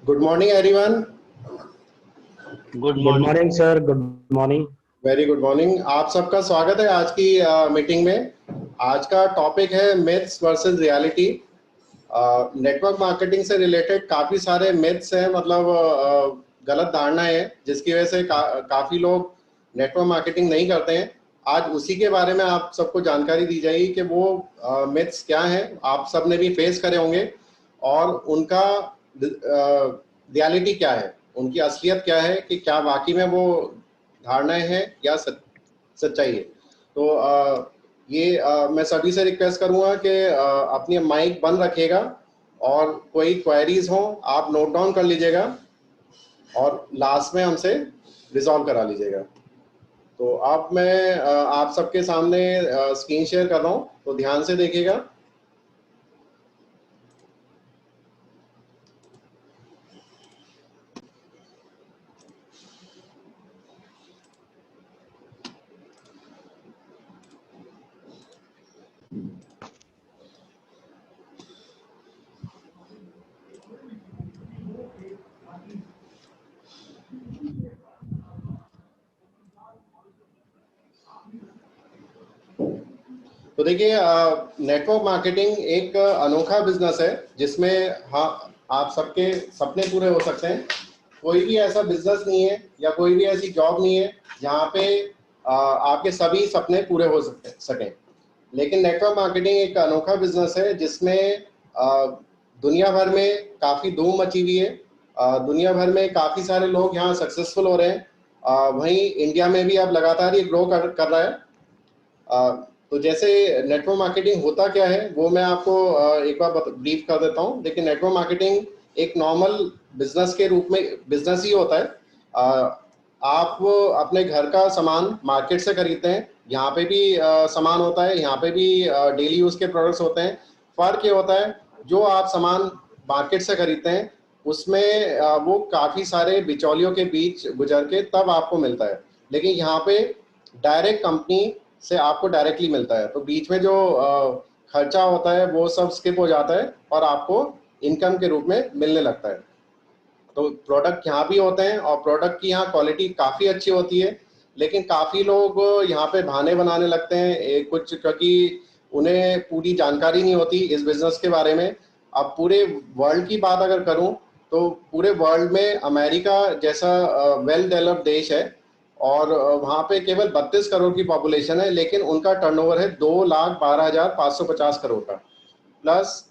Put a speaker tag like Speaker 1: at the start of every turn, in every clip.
Speaker 1: Good morning everyone.
Speaker 2: Good
Speaker 3: good
Speaker 2: morning.
Speaker 3: Morning sir, good morning.
Speaker 1: Very good morning. आप सबका स्वागत है आज की मीटिंग में। आज का टॉपिक है myths versus reality. Network marketing से रिलेटेड काफ़ी सारे मिथ्स हैं, मतलब गलत धारणाएं हैं जिसकी वजह से काफ़ी लोग नेटवर्क मार्केटिंग नहीं करते हैं। आज उसी के बारे में आप सबको जानकारी दी जाएगी कि वो मिथ्स क्या हैं, आप सब ने भी फेस करे होंगे और उनका रियलिटी क्या है, उनकी असलियत क्या है, कि क्या वाकई में वो धारणाएं हैं या सच्चाई है। तो मैं सभी से रिक्वेस्ट करूंगा कि अपनी माइक बंद रखिएगा और कोई क्वेरीज हो आप नोट डाउन कर लीजिएगा और लास्ट में हमसे रिजॉल्व करा लीजिएगा। तो अब मैं आप सबके सामने स्क्रीन शेयर कर रहा हूँ, तो ध्यान से देखिएगा। तो देखिए, नेटवर्क मार्केटिंग एक अनोखा बिजनेस है जिसमें आप सबके सपने पूरे हो सकते हैं। कोई भी ऐसा बिजनेस नहीं है या कोई भी ऐसी जॉब नहीं है जहाँ पे आपके सभी सपने पूरे हो सकें। लेकिन नेटवर्क मार्केटिंग एक अनोखा बिजनेस है जिसमें दुनिया भर में काफ़ी धूम मची हुई है। दुनिया भर में काफ़ी सारे लोग यहाँ सक्सेसफुल हो रहे हैं। वहीं इंडिया में भी अब लगातार ये ग्रो कर रहा है। तो जैसे नेटवर्क मार्केटिंग होता क्या है वो मैं आपको एक बार ब्रीफ कर देता हूँ। देखिए, नेटवर्क मार्केटिंग एक नॉर्मल बिजनेस के रूप में बिजनेस ही होता है। आप अपने घर का सामान मार्केट से खरीदते हैं, यहाँ पे भी सामान होता है, यहाँ पे भी डेली यूज के प्रोडक्ट्स होते हैं। फर्क ये होता है जो आप सामान मार्केट से खरीदते हैं उसमें वो काफ़ी सारे बिचौलियों के बीच गुजर के तब आपको मिलता है, लेकिन यहाँ पे डायरेक्ट कंपनी से आपको डायरेक्टली मिलता है। तो बीच में जो खर्चा होता है वो सब स्किप हो जाता है और आपको इनकम के रूप में मिलने लगता है। तो प्रोडक्ट यहाँ भी होते हैं और प्रोडक्ट की यहाँ क्वालिटी काफ़ी अच्छी होती है, लेकिन काफ़ी लोग यहाँ पे बहाने बनाने लगते हैं कुछ, क्योंकि उन्हें पूरी जानकारी नहीं होती इस बिज़नेस के बारे में। अब पूरे वर्ल्ड की बात अगर करूँ तो पूरे वर्ल्ड में अमेरिका जैसा वेल डेवलप्ड देश है और वहाँ पे केवल 32 करोड़ की पॉपुलेशन है, लेकिन उनका टर्नओवर है 2,12,550 करोड़ का। प्लस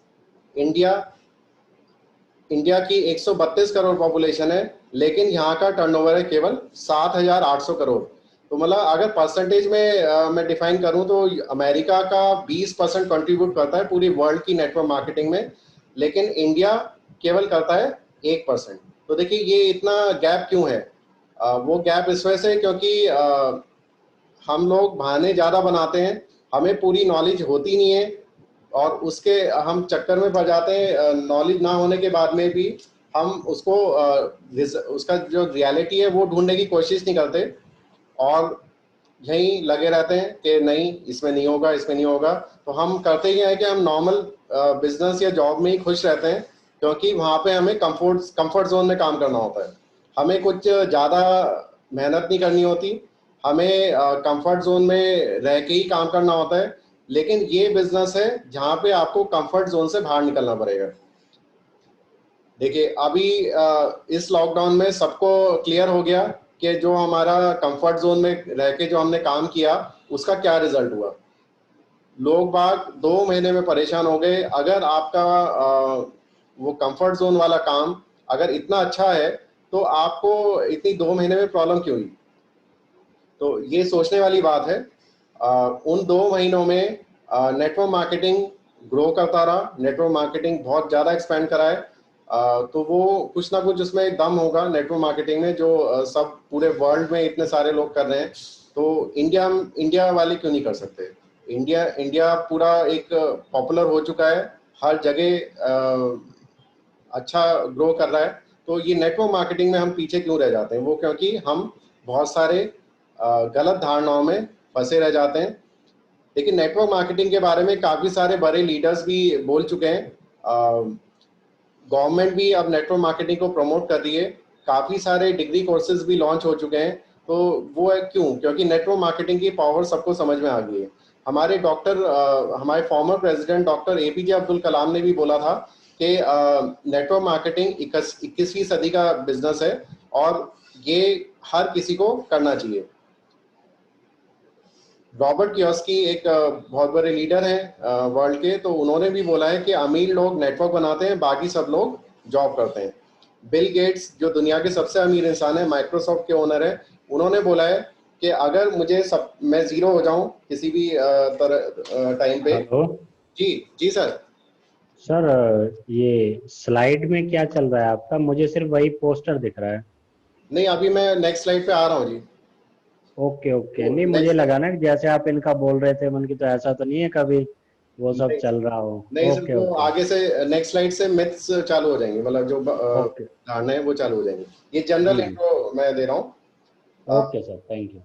Speaker 1: इंडिया इंडिया की 132 करोड़ पॉपुलेशन है, लेकिन यहाँ का टर्नओवर है केवल 7,800 करोड़। तो मतलब अगर परसेंटेज में मैं डिफाइन करूँ तो अमेरिका का 20% कंट्रीब्यूट करता है पूरी वर्ल्ड की नेटवर्क मार्केटिंग में, लेकिन इंडिया केवल करता है 1%। तो देखिए ये इतना गैप क्यों है? वो गैप इस वजह से क्योंकि हम लोग बहाने ज़्यादा बनाते हैं, हमें पूरी नॉलेज होती नहीं है और उसके हम चक्कर में पड़ जाते हैं। नॉलेज ना होने के बाद में भी हम उसको उसका जो रियलिटी है वो ढूंढने की कोशिश नहीं करते और यहीं लगे रहते हैं कि नहीं इसमें नहीं होगा, इसमें नहीं होगा। तो हम करते ही है कि हम नॉर्मल बिजनेस या जॉब में ही खुश रहते हैं, क्योंकि वहाँ पे हमें कंफर्ट जोन में काम करना होता है। हमें कुछ ज़्यादा मेहनत नहीं करनी होती, हमें कंफर्ट जोन में रह के ही काम करना होता है। लेकिन ये बिजनेस है जहाँ पे आपको कंफर्ट जोन से बाहर निकलना पड़ेगा। देखिए अभी इस लॉकडाउन में सबको क्लियर हो गया कि जो हमारा कंफर्ट जोन में रह के जो हमने काम किया उसका क्या रिजल्ट हुआ। लोग बाग 2 महीने में परेशान हो गए। अगर आपका वो कंफर्ट जोन वाला काम अगर इतना अच्छा है तो आपको इतनी 2 महीने में प्रॉब्लम क्यों हुई? तो ये सोचने वाली बात है। उन 2 महीनों में नेटवर्क मार्केटिंग ग्रो करता रहा, नेटवर्क मार्केटिंग बहुत ज़्यादा एक्सपेंड करा है। तो वो कुछ ना कुछ उसमें दम होगा नेटवर्क मार्केटिंग में, जो सब पूरे वर्ल्ड में इतने सारे लोग कर रहे हैं, तो इंडिया वाले क्यों नहीं कर सकते? इंडिया पूरा एक पॉपुलर हो चुका है, हर जगह अच्छा ग्रो कर रहा है। तो ये नेटवर्क मार्केटिंग में हम पीछे क्यों रह जाते हैं? वो क्योंकि हम बहुत सारे गलत धारणाओं में फंसे रह जाते हैं। लेकिन नेटवर्क मार्केटिंग के बारे में काफ़ी सारे बड़े लीडर्स भी बोल चुके हैं। गवर्नमेंट भी अब नेटवर्क मार्केटिंग को प्रमोट कर रही है, काफ़ी सारे डिग्री कोर्सेज भी लॉन्च हो चुके हैं। तो वो है क्यों? क्योंकि नेटवर्क मार्केटिंग की पावर सबको समझ में आ गई है। हमारे former president doctor APJ Abdul Kalam ने भी बोला था कि नेटवर्क मार्केटिंग 21वीं सदी का बिजनेस है और ये हर किसी को करना चाहिए। रॉबर्ट कियोस्की एक बहुत बड़े लीडर हैं वर्ल्ड के, तो उन्होंने भी बोला है कि अमीर लोग नेटवर्क बनाते हैं, बाकी सब लोग जॉब करते हैं। बिल गेट्स जो दुनिया के सबसे अमीर इंसान है, माइक्रोसॉफ्ट के ओनर है, उन्होंने बोला है कि अगर मैं जीरो हो जाऊं किसी भी तरह टाइम पे।
Speaker 2: हेलो
Speaker 1: जी जी सर।
Speaker 2: सर, ये स्लाइड में क्या चल रहा है आपका? मुझे सिर्फ वही पोस्टर दिख रहा है।
Speaker 1: नहीं, अभी मैं नेक्स्ट स्लाइड पे आ रहा हूँ जी।
Speaker 2: ओके ओके,
Speaker 1: तो
Speaker 2: नहीं मुझे
Speaker 1: नेक्स्ट,
Speaker 2: लगा ना कि जैसे आप इनका बोल रहे थे मन की, तो ऐसा तो नहीं है कभी वो सब
Speaker 1: नहीं
Speaker 2: चल रहा हो।
Speaker 1: नहीं सर,
Speaker 2: ओके
Speaker 1: वो
Speaker 2: ओके
Speaker 1: आगे से नेक्स्ट स्लाइड से मिथ्स चालू हो जाएंगे, मतलब जो
Speaker 2: ओके।
Speaker 1: धारणा है वो चालू हो जाएंगे। ये जनरल
Speaker 2: जी जी,
Speaker 1: इंट्रो मैं दे रहा हूँ।
Speaker 2: Okay sir, thank you.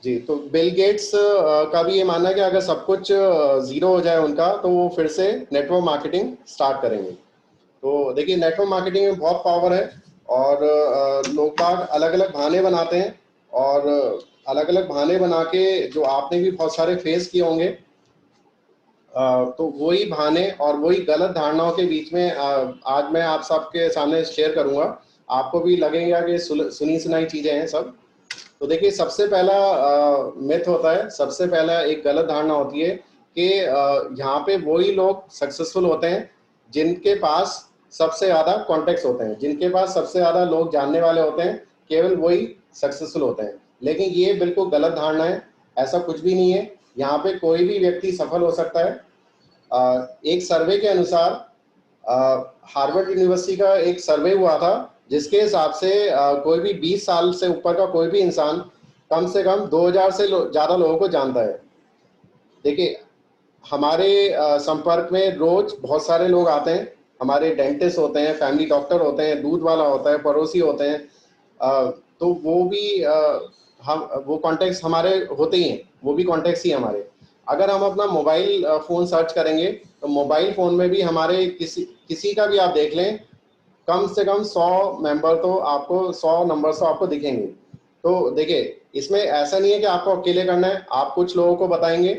Speaker 1: जी, तो बिल गेट्स का भी ये मानना है कि अगर सब कुछ जीरो हो जाए उनका, तो वो फिर से नेटवर्क मार्केटिंग स्टार्ट करेंगे। तो देखिए, नेटवर्क मार्केटिंग में बहुत पावर है और लोग बाग अलग अलग बहाने बनाते हैं और अलग अलग बहाने बना के, जो आपने भी बहुत सारे फेस किए होंगे, तो वही बहाने और वही गलत धारणाओं के बीच में आज मैं आप सबके सामने शेयर करूंगा। आपको भी लगेगा कि सुनी सुनाई चीजें हैं सब। तो देखिए, सबसे पहला मिथ होता है, सबसे पहला एक गलत धारणा होती है कि यहाँ पे वही लोग सक्सेसफुल होते हैं जिनके पास सबसे ज़्यादा कॉन्टेक्ट्स होते हैं, जिनके पास सबसे ज़्यादा लोग जानने वाले होते हैं, केवल वही सक्सेसफुल होते हैं। लेकिन ये बिल्कुल गलत धारणा है, ऐसा कुछ भी नहीं है। यहाँ पे कोई भी व्यक्ति सफल हो सकता है। एक सर्वे के अनुसार, हार्वर्ड यूनिवर्सिटी का एक सर्वे हुआ था जिसके हिसाब से कोई भी 20 साल से ऊपर का कोई भी इंसान कम से कम 2000 से ज़्यादा लोगों को जानता है। देखिए, हमारे संपर्क में रोज बहुत सारे लोग आते हैं। हमारे डेंटिस्ट होते हैं, फैमिली डॉक्टर होते हैं, दूध वाला होता है, पड़ोसी होते हैं। तो वो भी हम वो कॉन्टेक्ट्स हमारे होते ही हैं, वो भी कॉन्टेक्ट्स ही हमारे। अगर हम अपना मोबाइल फ़ोन सर्च करेंगे, तो मोबाइल फ़ोन में भी हमारे किसी किसी का भी आप देख लें, कम से कम 100 मेंबर तो आपको, 100 नंबर तो आपको दिखेंगे। तो देखिए, इसमें ऐसा नहीं है कि आपको अकेले करना है, आप कुछ लोगों को बताएंगे,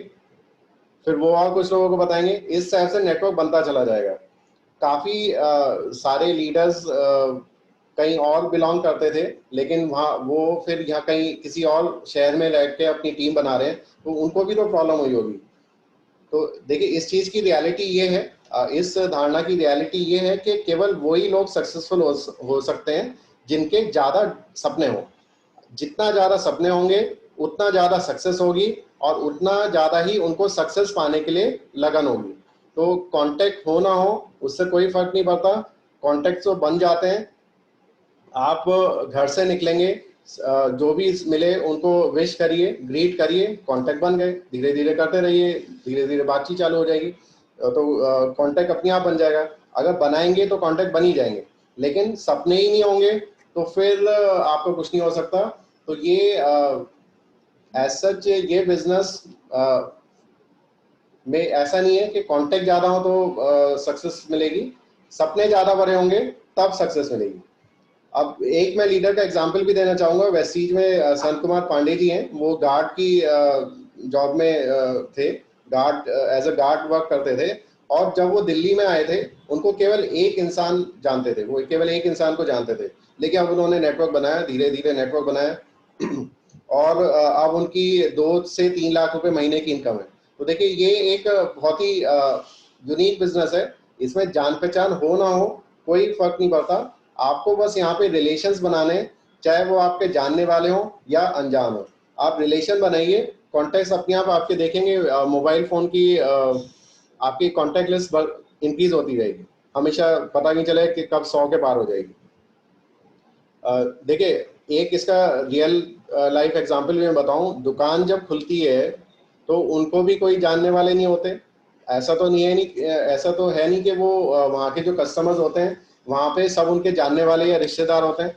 Speaker 1: फिर वो और कुछ लोगों को बताएंगे, इस तरह से नेटवर्क बनता चला जाएगा। काफ़ी सारे लीडर्स कहीं और बिलोंग करते थे, लेकिन वहाँ वो फिर यहाँ कहीं किसी और शहर में रह के अपनी टीम बना रहे हैं, तो उनको भी तो प्रॉब्लम हुई होगी। तो देखिए, इस चीज़ की रियलिटी ये है, इस धारणा की रियलिटी ये है कि केवल वही लोग सक्सेसफुल हो सकते हैं जिनके ज़्यादा सपने हों। जितना ज़्यादा सपने होंगे, उतना ज़्यादा सक्सेस होगी और उतना ज़्यादा ही उनको सक्सेस पाने के लिए लगन होगी। तो कांटेक्ट हो ना हो, उससे कोई फर्क नहीं पड़ता। कांटेक्ट तो बन जाते हैं। आप घर से निकलेंगे, जो भी मिले उनको विश करिए, ग्रीट करिए, कांटेक्ट बन गए। धीरे धीरे करते रहिए, धीरे धीरे बातचीत चालू हो जाएगी, तो कांटेक्ट अपने आप बन जाएगा। अगर बनाएंगे तो कांटेक्ट बन ही जाएंगे, लेकिन सपने ही नहीं होंगे तो फिर आपको कुछ नहीं हो सकता। तो ये एज सच ये बिजनेस में ऐसा नहीं है कि कांटेक्ट ज़्यादा हो तो सक्सेस मिलेगी, सपने ज़्यादा बड़े होंगे तब सक्सेस मिलेगी। अब एक मैं लीडर का एग्जांपल भी देना चाहूँगा। वेस्टीज में संत कुमार पांडे जी हैं, वो गार्ड की जॉब में थे, guard as a guard work करते थे। और जब वो दिल्ली में आए थे, उनको केवल एक इंसान जानते थे, वो केवल एक इंसान को जानते थे। लेकिन अब उन्होंने नेटवर्क बनाया, धीरे धीरे नेटवर्क बनाया और अब उनकी 2 से 3 लाख रुपए महीने की इनकम है। तो देखिए, ये एक बहुत ही यूनिक बिजनेस है। इसमें जान पहचान हो ना हो कोई फर्क नहीं पड़ता, आपको बस यहाँ पे रिलेशंस बनाने हैं, चाहे वो आपके जानने वाले हों या अनजान हो। आप रिलेशन बनाइए, कॉन्टैक्ट्स अपने आप आपके देखेंगे। मोबाइल फ़ोन की आपकी कॉन्टैक्ट लिस्ट इंक्रीज होती रहेगी, हमेशा पता नहीं चले कि कब 100 के पार हो जाएगी। देखिए, एक इसका रियल लाइफ एग्जांपल भी मैं बताऊं। दुकान जब खुलती है तो उनको भी कोई जानने वाले नहीं होते। ऐसा तो है नहीं कि वो वहाँ के जो कस्टमर्स होते हैं वहाँ पे सब उनके जानने वाले या रिश्तेदार होते हैं।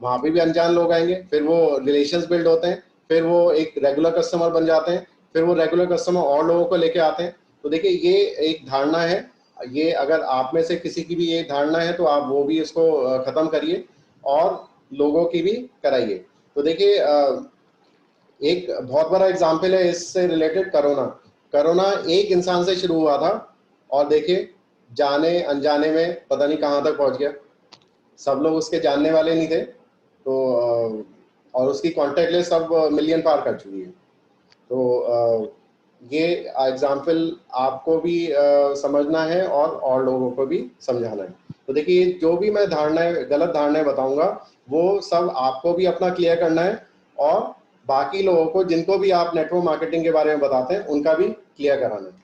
Speaker 1: वहाँ पे भी अनजान लोग आएंगे, फिर वो रिलेशंस बिल्ड होते हैं, फिर वो एक रेगुलर कस्टमर बन जाते हैं, फिर वो रेगुलर कस्टमर और लोगों को लेके आते हैं। तो देखिए, ये एक धारणा है, ये अगर आप में से किसी की भी ये धारणा है तो आप वो भी इसको खत्म करिए और लोगों की भी कराइए। तो देखिए एक बहुत बड़ा एग्जाम्पल है इससे रिलेटेड, कोरोना। कोरोना एक इंसान से शुरू हुआ था और देखिए जाने अनजाने में पता नहीं कहाँ तक पहुंच गया। सब लोग उसके जानने वाले नहीं थे, तो और उसकी कॉन्टैक्ट लिस्ट अब मिलियन पार कर चुकी है। तो ये एग्जाम्पल आपको भी समझना है और लोगों को भी समझाना है। तो देखिए जो भी मैं धारणाएं, गलत धारणाएं बताऊंगा वो सब आपको भी अपना क्लियर करना है और बाकी लोगों को जिनको भी आप नेटवर्क मार्केटिंग के बारे में बताते हैं उनका भी क्लियर कराना है।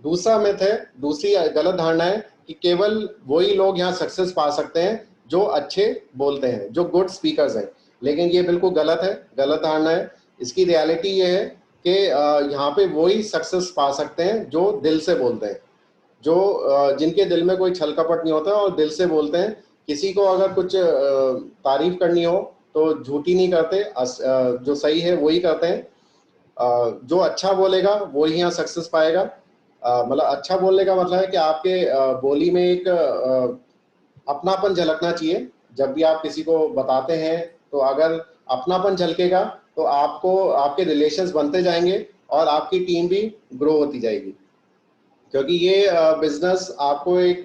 Speaker 1: दूसरा मिथ है, दूसरी गलत धारणा है कि केवल वही लोग यहाँ सक्सेस पा सकते हैं जो अच्छे बोलते हैं, जो गुड स्पीकर्स हैं। लेकिन ये बिल्कुल गलत है, गलत धारणा है। इसकी रियलिटी ये है कि यहाँ पे वही सक्सेस पा सकते हैं जो दिल से बोलते हैं, जो जिनके दिल में कोई छल कपट नहीं होता और दिल से बोलते हैं। किसी को अगर कुछ तारीफ करनी हो तो झूठी नहीं करते, जो सही है वही करते हैं। जो अच्छा बोलेगा वही यहाँ सक्सेस पाएगा। मतलब अच्छा बोलने का मतलब है कि आपके बोली में एक अपनापन झलकना चाहिए। जब भी आप किसी को बताते हैं तो अगर अपनापन झलकेगा तो आपको, आपके रिलेशंस बनते जाएंगे और आपकी टीम भी ग्रो होती जाएगी। क्योंकि ये बिजनेस आपको एक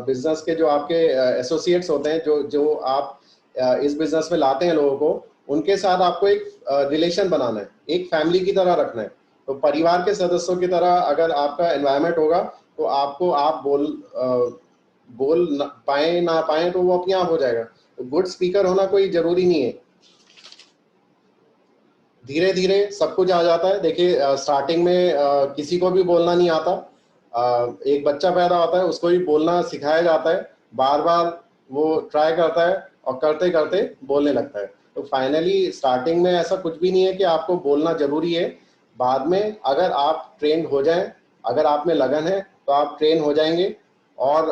Speaker 1: बिजनेस के जो आपके एसोसिएट्स होते हैं, जो जो आप इस बिजनेस में लाते हैं लोगों को, उनके साथ आपको एक रिलेशन बनाना है, एक फैमिली की तरह रखना है। तो परिवार के सदस्यों की तरह अगर आपका एनवायरनमेंट होगा तो आपको आप बोल पाए ना पाए तो वो अपने आप हो जाएगा। तो गुड स्पीकर होना कोई जरूरी नहीं है, धीरे धीरे सब कुछ आ जाता है। देखिए स्टार्टिंग में किसी को भी बोलना नहीं आता। एक बच्चा पैदा होता है, उसको भी बोलना सिखाया जाता है, बार बार वो ट्राई करता है और करते करते बोलने लगता है। तो फाइनली स्टार्टिंग में ऐसा कुछ भी नहीं है कि आपको बोलना जरूरी है। बाद में अगर आप ट्रेन हो जाएं, अगर आप में लगन है तो आप ट्रेन हो जाएंगे और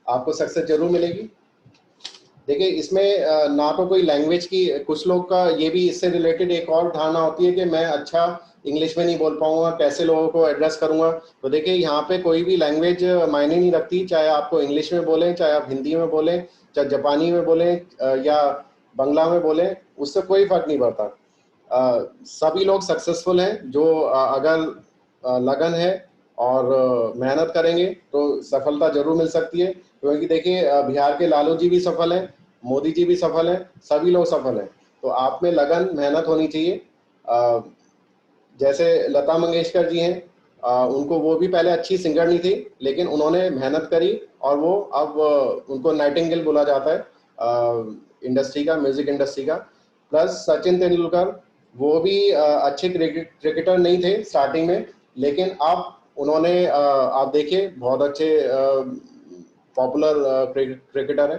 Speaker 1: आपको सक्सेस जरूर मिलेगी। देखिए इसमें ना तो कोई लैंग्वेज की, कुछ लोग का ये भी इससे रिलेटेड एक और धारणा होती है कि मैं अच्छा इंग्लिश में नहीं बोल पाऊंगा, कैसे लोगों को एड्रेस करूंगा। तो देखिए यहाँ पे कोई भी लैंग्वेज मायने नहीं रखती, चाहे आपको इंग्लिश में बोलें, चाहे आप हिंदी में बोलें, चाहे जापानी में बोलें या बंगला में बोलें, उससे कोई फर्क नहीं पड़ता। सभी लोग सक्सेसफुल हैं जो अगर लगन है और मेहनत करेंगे तो सफलता जरूर मिल सकती है। क्योंकि देखिए बिहार के लालू जी भी सफल हैं, मोदी जी भी सफल हैं, सभी लोग सफल हैं। तो आप में लगन, मेहनत होनी चाहिए। जैसे लता मंगेशकर जी हैं, उनको, वो भी पहले अच्छी सिंगर नहीं थी लेकिन उन्होंने मेहनत करी और वो अब उनको नाइटिंगेल बोला जाता है इंडस्ट्री का, म्यूजिक इंडस्ट्री का। प्लस सचिन तेंदुलकर, वो भी अच्छे क्रिकेटर नहीं थे स्टार्टिंग में, लेकिन अब उन्होंने आप देखिए बहुत अच्छे पॉपुलर क्रिकेटर है।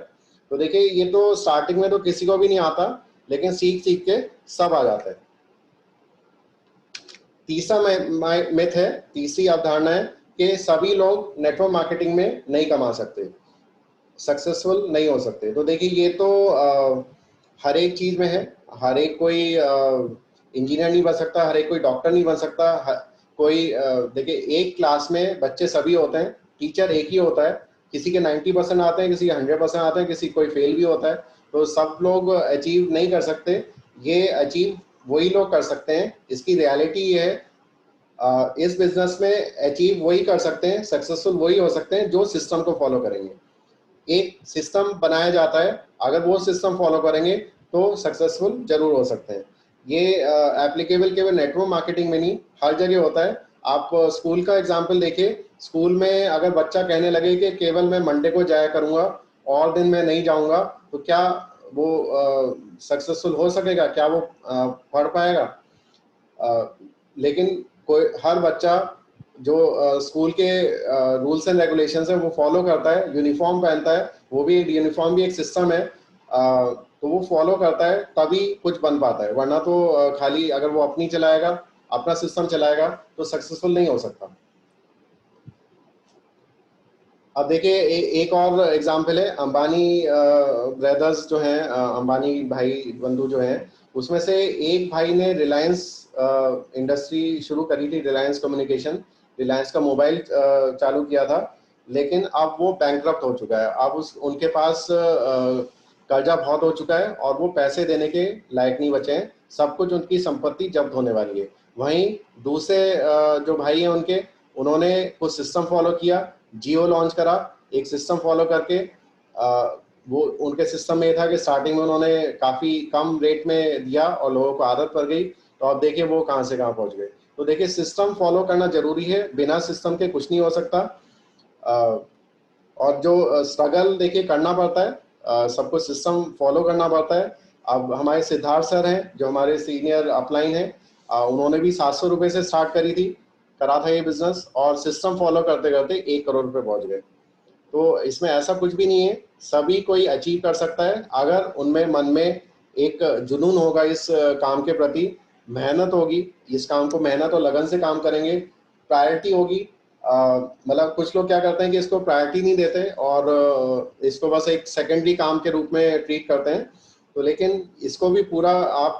Speaker 1: तो देखिए ये तो स्टार्टिंग में तो किसी को भी नहीं आता, लेकिन सीख सीख के सब आ जाता है। तीसरा मिथ है, तीसरी अवधारणा है कि सभी लोग नेटवर्क मार्केटिंग में नहीं कमा सकते, सक्सेसफुल नहीं हो सकते। तो देखिए ये तो हर एक चीज में है। हर एक कोई इंजीनियर नहीं बन सकता, हर एक कोई डॉक्टर नहीं बन सकता। कोई देखिए एक क्लास में बच्चे सभी होते हैं, टीचर एक ही होता है। किसी के 90% आते हैं, किसी के 100% आते हैं, किसी कोई फेल भी होता है। तो सब लोग अचीव नहीं कर सकते, ये अचीव वही लोग कर सकते हैं। इसकी रियलिटी ये है, इस बिजनेस में अचीव वही कर सकते हैं, सक्सेसफुल वही हो सकते हैं जो सिस्टम को फॉलो करेंगे। एक सिस्टम बनाया जाता है, अगर वो सिस्टम फॉलो करेंगे तो सक्सेसफुल जरूर हो सकते हैं। ये एप्लीकेबल केवल नेटवर्क मार्केटिंग में नहीं, हर जगह होता है। आप स्कूल का एग्जांपल देखिए, स्कूल में अगर बच्चा कहने लगे कि केवल मैं मंडे को जाया करूंगा और दिन मैं नहीं जाऊंगा, तो क्या वो सक्सेसफुल हो सकेगा? क्या वो पढ़ पाएगा? लेकिन कोई, हर बच्चा जो स्कूल के रूल्स एंड रेगुलेशंस है वो फॉलो करता है, यूनिफॉर्म पहनता है, वो भी यूनिफॉर्म भी एक सिस्टम है, तो वो फॉलो करता है तभी कुछ बन पाता है। वरना तो खाली अगर वो अपनी चलाएगा, अपना सिस्टम चलाएगा तो सक्सेसफुल नहीं हो सकता। अब देखिए एक और एग्जाम्पल है, अंबानी ब्रदर्स जो हैं, अंबानी भाई बंधु जो हैं, उसमें से एक भाई ने रिलायंस इंडस्ट्री शुरू करी थी, रिलायंस कम्युनिकेशन। रिलायंस का मोबाइल चालू किया था, लेकिन अब वो बैंकक्रप्ट हो चुका है। अब उनके पास कर्जा बहुत हो चुका है और वो पैसे देने के लायक नहीं बचे हैं। सब कुछ उनकी संपत्ति जब्त होने वाली है। वहीं दूसरे जो भाई हैं उनके, उन्होंने कुछ सिस्टम फॉलो किया, जियो लॉन्च करा, एक सिस्टम फॉलो करके वो उनके सिस्टम में ये था कि स्टार्टिंग में उन्होंने काफ़ी कम रेट में दिया और लोगों को आदत पड़ गई, तो अब देखिए वो कहाँ से कहाँ पहुँच गए। तो देखिए सिस्टम फॉलो करना जरूरी है, बिना सिस्टम के कुछ नहीं हो सकता। और जो स्ट्रगल देखिए करना पड़ता है, सबको सिस्टम फॉलो करना पड़ता है। अब हमारे सिद्धार्थ सर हैं जो हमारे सीनियर अपलाइन हैं, उन्होंने भी 700 रुपये से स्टार्ट करा था ये बिजनेस, और सिस्टम फॉलो करते करते 1 करोड़ रुपये पहुंच गए। तो इसमें ऐसा कुछ भी नहीं है, सभी कोई अचीव कर सकता है अगर उनमें मन में एक जुनून होगा इस काम के प्रति, मेहनत होगी, इस काम को मेहनत और लगन से काम करेंगे, प्रायोरिटी होगी। मतलब कुछ लोग क्या करते हैं कि इसको प्रायोरिटी नहीं देते और इसको बस एक सेकेंडरी काम के रूप में ट्रीट करते हैं। तो लेकिन इसको भी पूरा आप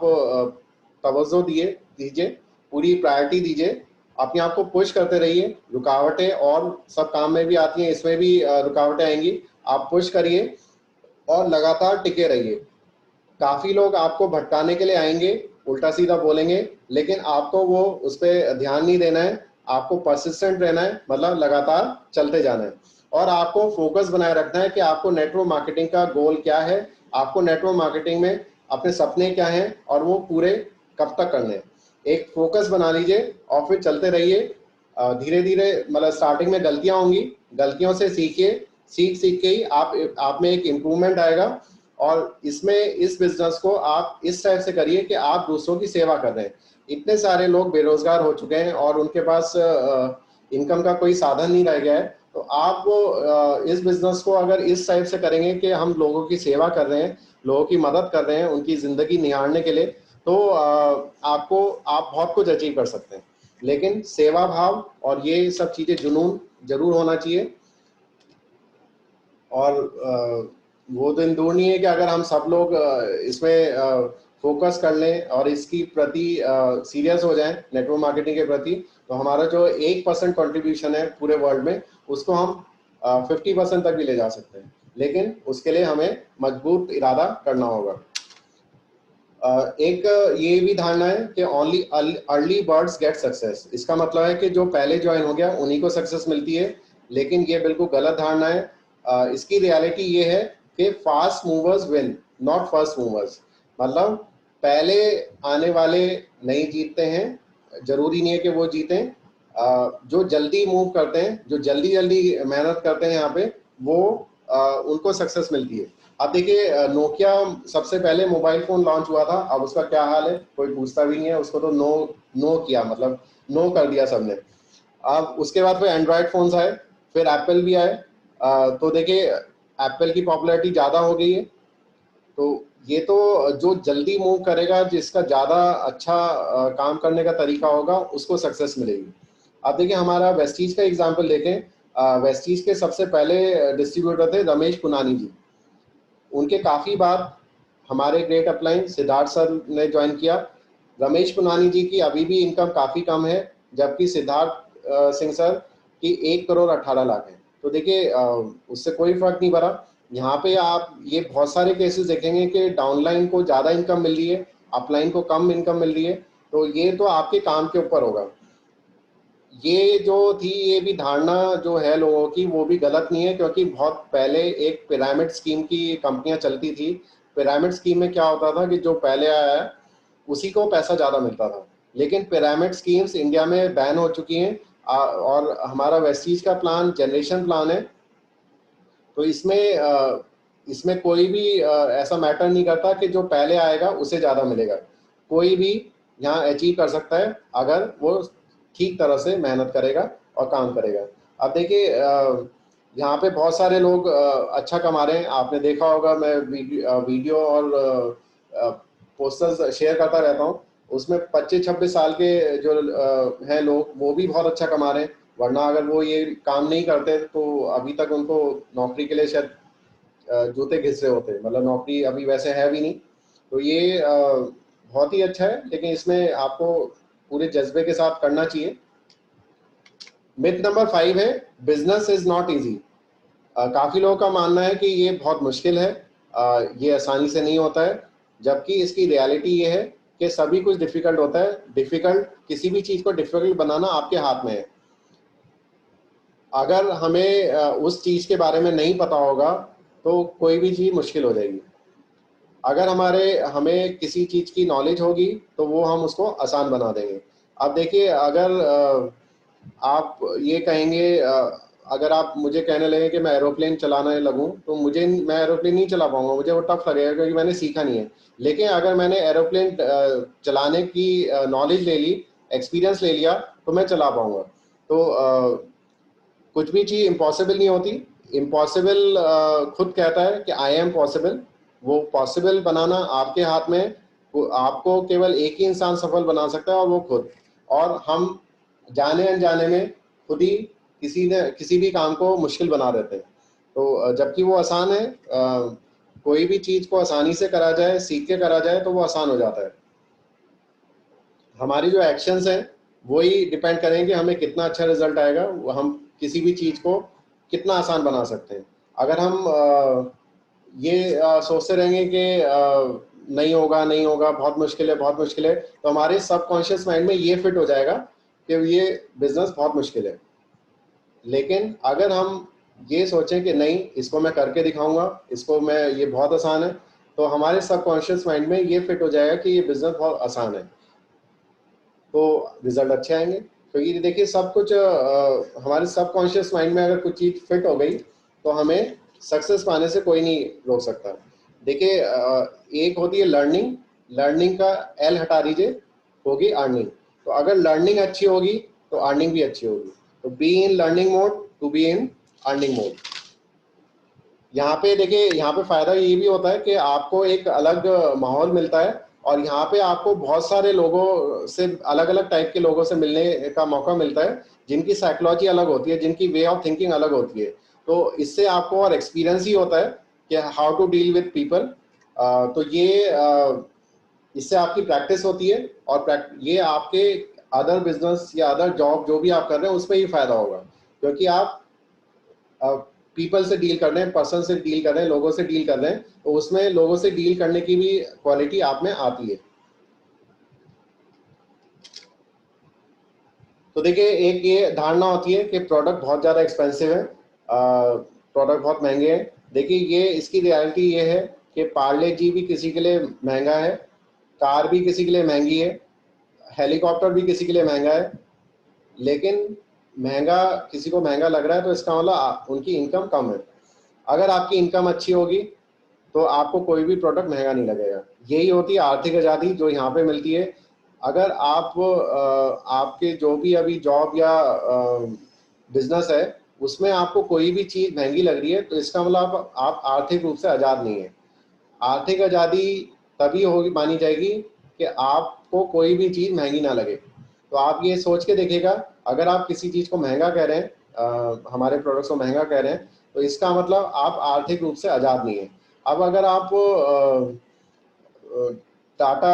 Speaker 1: तवज्जो दीजिए, पूरी प्रायोरिटी दीजिए, अपने आप को पुश करते रहिए। रुकावटें और सब काम में भी आती हैं, इसमें भी रुकावटें आएंगी, आप पुश करिए और लगातार टिके रहिए। काफ़ी लोग आपको भटकाने के लिए आएंगे, उल्टा सीधा बोलेंगे, लेकिन आपको वो उस पर ध्यान नहीं देना है, आपको परसिस्टेंट रहना है, मतलब लगातार चलते जाना है। और आपको फोकस बनाए रखना है कि आपको नेटवर्क मार्केटिंग का गोल क्या है, आपको नेटवर्क मार्केटिंग में अपने सपने क्या हैं और वो पूरे कब तक करने हैं। एक फोकस बना लीजिए और फिर चलते रहिए। धीरे धीरे, मतलब स्टार्टिंग में गलतियां होंगी, गलतियों से सीखिए, सीख के ही आप में एक इम्प्रूवमेंट आएगा। और इसमें इस बिजनेस को आप इस टाइप से करिए कि आप दूसरों की सेवा कर रहे हैं। इतने सारे लोग बेरोजगार हो चुके हैं और उनके पास इनकम का कोई साधन नहीं रह गया है, तो आप इस बिजनेस को अगर इस टाइप से करेंगे कि हम लोगों की सेवा कर रहे हैं, लोगों की मदद कर रहे हैं उनकी ज़िंदगी निहारने के लिए, तो आप बहुत कुछ अचीव कर सकते हैं। लेकिन सेवा भाव और ये सब चीज़ें, जुनून जरूर होना चाहिए। और वो दिन दूर नहीं है कि अगर हम सब लोग इसमें फोकस कर लें और इसकी प्रति सीरियस हो जाएं, नेटवर्क मार्केटिंग के प्रति, तो हमारा जो 1% कंट्रीब्यूशन है पूरे वर्ल्ड में, उसको हम 50% तक भी ले जा सकते हैं। लेकिन उसके लिए हमें मजबूत इरादा करना होगा। एक ये भी धारणा है कि only early birds get success. इसका मतलब है कि जो पहले ज्वाइन हो गया उन्हीं को सक्सेस मिलती है, लेकिन ये बिल्कुल गलत धारणा है। इसकी रियलिटी ये है कि fast movers win, not first movers. मतलब पहले आने वाले नहीं जीतते हैं, जरूरी नहीं है कि वो जीतें। जो जल्दी मूव करते हैं, जो जल्दी जल्दी मेहनत करते हैं यहाँ पे, वो उनको सक्सेस मिलती है। अब देखिए नोकिया सबसे पहले मोबाइल फोन लॉन्च हुआ था, अब उसका क्या हाल है कोई पूछता भी नहीं है, उसको तो नो नो किया, मतलब नो कर दिया सबने। अब उसके बाद फिर एंड्रॉयड फोन्स आए, फिर एप्पल भी आए। तो देखिए एप्पल की पॉपुलैरिटी ज़्यादा हो गई है। तो ये तो जो जल्दी मूव करेगा, जिसका ज़्यादा अच्छा काम करने का तरीका होगा, उसको सक्सेस मिलेगी। अब देखिए हमारा वेस्टीज का एग्जाम्पल देखें। वेस्टीज के सबसे पहले डिस्ट्रीब्यूटर थे रमेश पुनानी जी। उनके काफ़ी बाद हमारे ग्रेट अपलाइन सिद्धार्थ सर ने ज्वाइन किया। रमेश पुनानी जी की अभी भी इनकम काफ़ी कम है, जबकि सिद्धार्थ सिंह सर की 1,18,00,000 है। तो देखिए उससे कोई फर्क नहीं पड़ा। यहाँ पे आप ये बहुत सारे केसेस देखेंगे कि डाउनलाइन को ज़्यादा इनकम मिल रही है, अपलाइन को कम इनकम मिल रही है। तो ये तो आपके काम के ऊपर होगा। ये जो थी, ये भी धारणा जो है लोगों की, वो भी गलत नहीं है, क्योंकि बहुत पहले एक पिरामिड स्कीम की कंपनियां चलती थी। पिरामिड स्कीम में क्या होता था कि जो पहले आया है उसी को पैसा ज़्यादा मिलता था। लेकिन पिरामिड स्कीम्स इंडिया में बैन हो चुकी हैं। और हमारा वेस्टीज का प्लान जनरेशन प्लान है। तो इसमें कोई भी ऐसा मैटर नहीं करता कि जो पहले आएगा उसे ज़्यादा मिलेगा। कोई भी यहाँ अचीव कर सकता है अगर वो ठीक तरह से मेहनत करेगा और काम करेगा। अब देखिए यहाँ पे बहुत सारे लोग अच्छा कमा रहे हैं, आपने देखा होगा। मैं वीडियो और पोस्टर्स शेयर करता रहता हूँ, उसमें 25-26 साल के जो हैं लोग, वो भी बहुत अच्छा कमा रहे हैं। वरना अगर वो ये काम नहीं करते तो अभी तक उनको नौकरी के लिए शायद जूते घिस रहे होते, मतलब नौकरी अभी वैसे है भी नहीं। तो ये बहुत ही अच्छा है, लेकिन इसमें आपको पूरे जज्बे के साथ करना चाहिए। मिथ नंबर 5 है बिजनेस इज नॉट इजी। काफी लोगों का मानना है कि ये बहुत मुश्किल है, ये आसानी से नहीं होता है, जबकि इसकी रियलिटी ये है कि सभी कुछ डिफिकल्ट होता है। डिफिकल्ट, किसी भी चीज को डिफिकल्ट बनाना आपके हाथ में है। अगर हमें उस चीज के बारे में नहीं पता होगा तो कोई भी चीज मुश्किल हो जाएगी। अगर हमें किसी चीज की नॉलेज होगी तो वो हम उसको आसान बना देंगे। अब देखिए, अगर आप ये कहेंगे, अगर आप मुझे कहने लगे कि मैं एरोप्लेन चलाने लगूं तो मैं एरोप्लेन नहीं चला पाऊंगा, मुझे वो टफ लगेगा क्योंकि मैंने सीखा नहीं है। लेकिन अगर मैंने एरोप्लेन चलाने की नॉलेज ले ली, एक्सपीरियंस ले लिया, तो मैं चला पाऊंगा। तो कुछ भी चीज़ इम्पॉसिबल नहीं होती। इम्पॉसिबल खुद कहता है कि आई एम पॉसिबल। वो पॉसिबल बनाना आपके हाथ में है। आपको केवल एक ही इंसान सफल बना सकता है और वो खुद। और हम जाने अनजाने में खुद ही किसी भी काम को मुश्किल बना देते हैं। तो जबकि वो आसान है, कोई भी चीज़ को आसानी से करा जाए, सीख के करा जाए, तो वो आसान हो जाता है। हमारी जो एक्शंस हैं वही डिपेंड करेंगे कि हमें कितना अच्छा रिजल्ट आएगा, हम किसी भी चीज़ को कितना आसान बना सकते हैं। अगर हम ये सोचते रहेंगे कि नहीं होगा नहीं होगा, बहुत मुश्किल है बहुत मुश्किल है, तो हमारे सबकॉन्शियस माइंड में ये फिट हो जाएगा कि ये बिजनेस बहुत मुश्किल है। लेकिन अगर हम ये सोचें कि नहीं, इसको मैं करके दिखाऊंगा, ये बहुत आसान है, तो हमारे सबकॉन्शियस माइंड में ये फिट हो जाएगा कि ये बिजनेस बहुत आसान है, तो रिजल्ट अच्छे आएंगे। तो ये देखिए, सब कुछ हमारे सबकॉन्शियस माइंड में अगर कुछ चीज़ फिट हो गई तो हमें सक्सेस पाने से कोई नहीं रोक सकता। देखिए, एक होती है लर्निंग, लर्निंग का एल हटा दीजिए, होगी अर्निंग। तो अगर लर्निंग अच्छी होगी तो अर्निंग भी अच्छी होगी। तो be in learning mode to be in earning mode. यहाँ पे देखिए, यहाँ पे फायदा ये भी होता है कि आपको एक अलग माहौल मिलता है, और यहाँ पे आपको बहुत सारे लोगों से, अलग अलग टाइप के लोगों से मिलने का मौका मिलता है, जिनकी साइकोलॉजी अलग होती है, जिनकी वे ऑफ थिंकिंग अलग होती है। तो इससे आपको और एक्सपीरियंस ही होता है कि how to deal with people. तो ये इससे आपकी प्रैक्टिस होती है, और ये आपके अदर बिजनेस या अदर जॉब जो भी आप कर रहे हैं उसमें ही फायदा होगा, क्योंकि आप पीपल से डील कर रहे हैं, पर्सन से डील कर रहे हैं, लोगों से डील कर रहे हैं, तो उसमें लोगों से डील करने की भी क्वालिटी आप में आती है। तो देखिए, एक ये धारणा होती है कि प्रोडक्ट बहुत ज़्यादा एक्सपेंसिव है, प्रोडक्ट बहुत महंगे हैं। देखिए, ये इसकी रियलिटी ये है कि पार्ले जी भी किसी के लिए महंगा है, कार भी किसी के लिए महंगी है, हेलीकॉप्टर भी किसी के लिए महंगा है। लेकिन महंगा, किसी को महंगा लग रहा है तो इसका मतलब उनकी इनकम कम है। अगर आपकी इनकम अच्छी होगी तो आपको कोई भी प्रोडक्ट महंगा नहीं लगेगा। यही होती है आर्थिक आज़ादी जो यहाँ पे मिलती है। अगर आप आपके जो भी अभी जॉब या बिजनेस है उसमें आपको कोई भी चीज़ महंगी लग रही है, तो इसका मतलब आप आर्थिक रूप से आज़ाद नहीं है। आर्थिक आज़ादी तभी होगी, मानी जाएगी, कि आपको कोई भी चीज़ महंगी ना लगे। तो आप ये सोच के देखिएगा, अगर आप किसी चीज़ को महंगा कह रहे हैं, हमारे प्रोडक्ट्स को महंगा कह रहे हैं, तो इसका मतलब आप आर्थिक रूप से आज़ाद नहीं है। अब अगर आप टाटा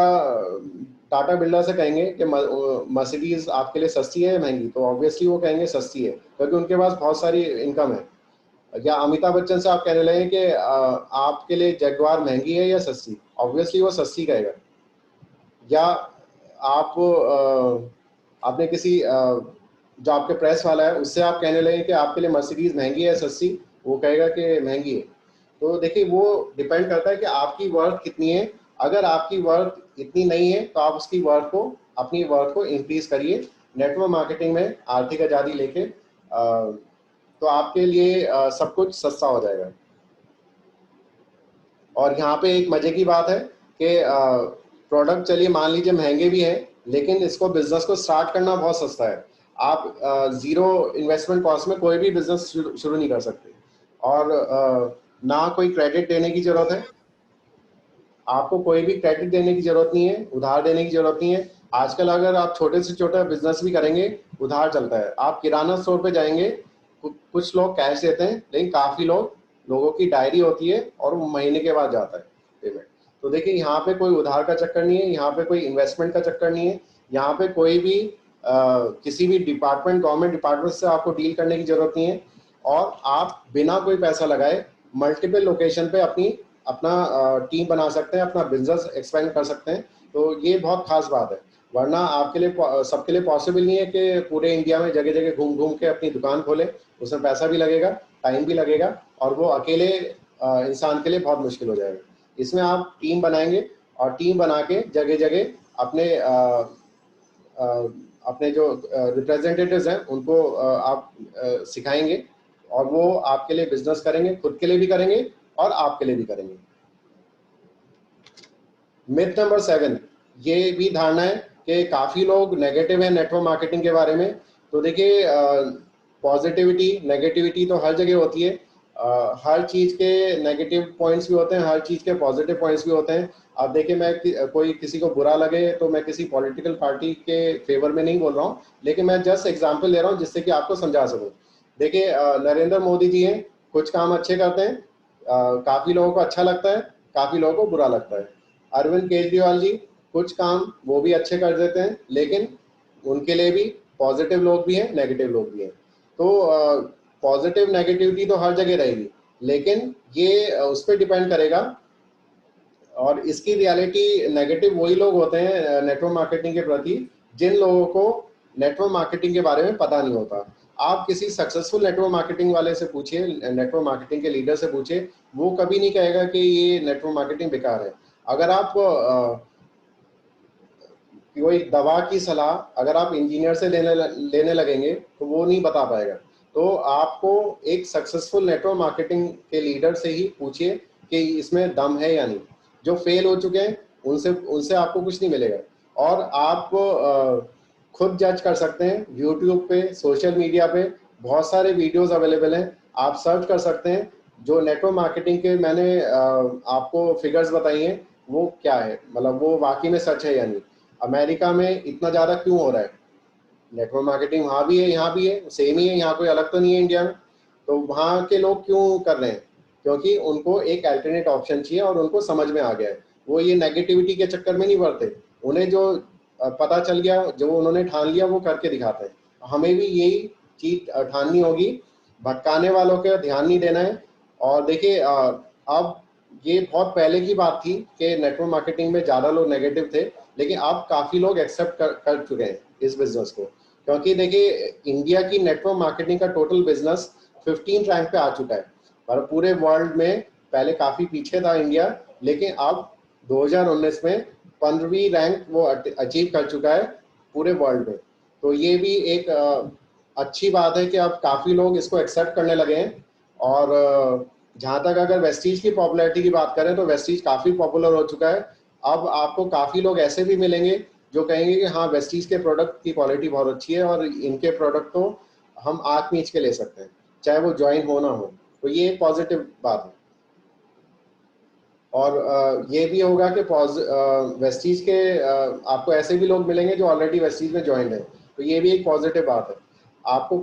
Speaker 1: टाटा बिरला से कहेंगे कि मर्सिडीज आपके लिए सस्ती है या महंगी, तो ऑब्वियसली वो कहेंगे सस्ती है, क्योंकि उनके पास बहुत सारी इनकम है। या अमिताभ बच्चन से आप कहने लगे कि आपके लिए जगुआर महंगी है या सस्ती, ऑब्वियसली वो सस्ती कहेगा। या आप आपने किसी जो आपके प्रेस वाला है उससे आप कहने लगे कि आपके लिए मर्सिडीज महंगी है या सस्ती, वो कहेगा कि महंगी है। तो देखिए, वो डिपेंड करता है कि आपकी वर्थ कितनी है। अगर आपकी वर्थ इतनी नहीं है तो आप उसकी वर्थ को, अपनी वर्थ को इंक्रीज करिए नेटवर्क मार्केटिंग में आर्थिक आज़ादी लेके, तो आपके लिए सब कुछ सस्ता हो जाएगा। और यहाँ पे एक मजे की बात है कि प्रोडक्ट चलिए मान लीजिए महंगे भी हैं, लेकिन इसको बिजनेस को स्टार्ट करना बहुत सस्ता है। आप जीरो इन्वेस्टमेंट कॉस्ट में कोई भी बिजनेस शुरू नहीं कर सकते, और ना कोई क्रेडिट देने की जरूरत है। आपको कोई भी क्रेडिट देने की जरूरत नहीं है, उधार देने की जरूरत नहीं है। आजकल अगर आप छोटे से छोटा बिजनेस भी करेंगे, उधार चलता है। आप किराना स्टोर पे जाएंगे, कुछ लोग कैश देते हैं, लेकिन काफी लोगों की डायरी होती है और वो महीने के बाद जाता है पेमेंट। तो देखिए, यहाँ पे कोई उधार का चक्कर नहीं है, यहाँ पे कोई इन्वेस्टमेंट का चक्कर नहीं है, यहाँ पे कोई भी किसी भी डिपार्टमेंट, गवर्नमेंट डिपार्टमेंट से आपको डील करने की जरूरत नहीं है, और आप बिना कोई पैसा लगाए मल्टीपल लोकेशन पे अपना टीम बना सकते हैं, अपना बिजनेस एक्सपेंड कर सकते हैं। तो ये बहुत खास बात है, वरना आपके लिए, सबके लिए पॉसिबल नहीं है कि पूरे इंडिया में जगह जगह घूम घूम के अपनी दुकान खोले। उसमें पैसा भी लगेगा, टाइम भी लगेगा, और वो अकेले इंसान के लिए बहुत मुश्किल हो जाएगा। इसमें आप टीम बनाएंगे, और टीम बना के जगह जगह अपने अपने जो रिप्रेजेंटेटिव्स हैं उनको आप सिखाएंगे, और वो आपके लिए बिजनेस करेंगे, खुद के लिए भी करेंगे और आपके लिए भी करेंगे। मिथ नंबर 7, ये भी धारणा है कि काफ़ी लोग नेगेटिव है नेटवर्क मार्केटिंग के बारे में। तो देखिए, पॉजिटिविटी नेगेटिविटी तो हर जगह होती है। हर चीज़ के नेगेटिव पॉइंट्स भी होते हैं, हर चीज़ के पॉजिटिव पॉइंट्स भी होते हैं। अब देखिए, मैं कोई किसी को बुरा लगे तो मैं किसी पॉलिटिकल पार्टी के फेवर में नहीं बोल रहा हूँ, लेकिन मैं जस्ट एग्जांपल दे रहा हूँ जिससे कि आपको समझा सकूँ। देखिए, नरेंद्र मोदी जी हैं, कुछ काम अच्छे करते हैं, काफ़ी लोगों को अच्छा लगता है, काफ़ी लोगों को बुरा लगता है। अरविंद केजरीवाल जी, कुछ काम वो भी अच्छे कर देते हैं, लेकिन उनके लिए भी पॉजिटिव लोग भी हैं, नेगेटिव लोग भी हैं। तो पॉजिटिव नेगेटिविटी तो हर जगह रहेगी, लेकिन ये उस पर डिपेंड करेगा। और इसकी रियलिटी, नेगेटिव वही लोग होते हैं नेटवर्क मार्केटिंग के प्रति जिन लोगों को नेटवर्क मार्केटिंग के बारे में पता नहीं होता। आप किसी सक्सेसफुल नेटवर्क मार्केटिंग वाले से पूछिए, नेटवर्क मार्केटिंग के लीडर से पूछिए, वो कभी नहीं कहेगा कि ये नेटवर्क मार्केटिंग बेकार है। अगर आप कोई दवा की सलाह अगर आप इंजीनियर से लेने लगेंगे तो वो नहीं बता पाएगा। तो आपको एक सक्सेसफुल नेटवर्क मार्केटिंग के लीडर से ही पूछिए कि इसमें दम है या नहीं। जो फेल हो चुके हैं उनसे उनसे आपको कुछ नहीं मिलेगा। और आप खुद जज कर सकते हैं। यूट्यूब पे, सोशल मीडिया पे बहुत सारे वीडियोस अवेलेबल हैं, आप सर्च कर सकते हैं। जो नेटवर्क मार्केटिंग के मैंने आपको फिगर्स बताई हैं वो क्या है, मतलब वो वाकई में सच है या नहीं। अमेरिका में इतना ज़्यादा क्यों हो रहा है? नेटवर्क मार्केटिंग वहाँ भी है, यहाँ भी है, सेम ही है, यहाँ कोई अलग तो नहीं है इंडिया में। तो वहाँ के लोग क्यों कर रहे हैं? क्योंकि उनको एक अल्टरनेट ऑप्शन चाहिए और उनको समझ में आ गया है। वो ये नेगेटिविटी के चक्कर में नहीं पड़ते, उन्हें जो पता चल गया, जो उन्होंने ठान लिया वो करके दिखाते हैं। हमें भी यही चीज ठाननी होगी, भटकाने वालों का ध्यान नहीं देना है। और देखिए, अब ये बहुत पहले की बात थी कि नेटवर्क मार्केटिंग में ज़्यादा लोग नेगेटिव थे, लेकिन अब काफ़ी लोग एक्सेप्ट कर चुके हैं इस बिजनेस को। क्योंकि देखिए, इंडिया की नेटवर्क मार्केटिंग का टोटल बिजनेस 15 रैंक पे आ चुका है, और पूरे वर्ल्ड में पहले काफ़ी पीछे था इंडिया, लेकिन अब 2019 में 15वीं रैंक वो अचीव कर चुका है पूरे वर्ल्ड में। तो ये भी एक अच्छी बात है कि अब काफ़ी लोग इसको एक्सेप्ट करने लगे हैं। और जहाँ तक अगर वेस्टीज की पॉपुलैरिटी की बात करें तो वेस्टीज काफ़ी पॉपुलर हो चुका है। अब आपको काफ़ी लोग ऐसे भी मिलेंगे जो कहेंगे कि हाँ, वेस्टीज के प्रोडक्ट की क्वालिटी बहुत अच्छी है और इनके प्रोडक्ट तो हम आँख मींच के ले सकते हैं, चाहे वो ज्वाइन हो ना हो। तो ये एक पॉजिटिव बात है। और ये भी होगा कि वेस्टीज के आपको ऐसे भी लोग मिलेंगे जो ऑलरेडी वेस्टीज में ज्वाइन है। तो ये भी एक पॉजिटिव बात है। आपको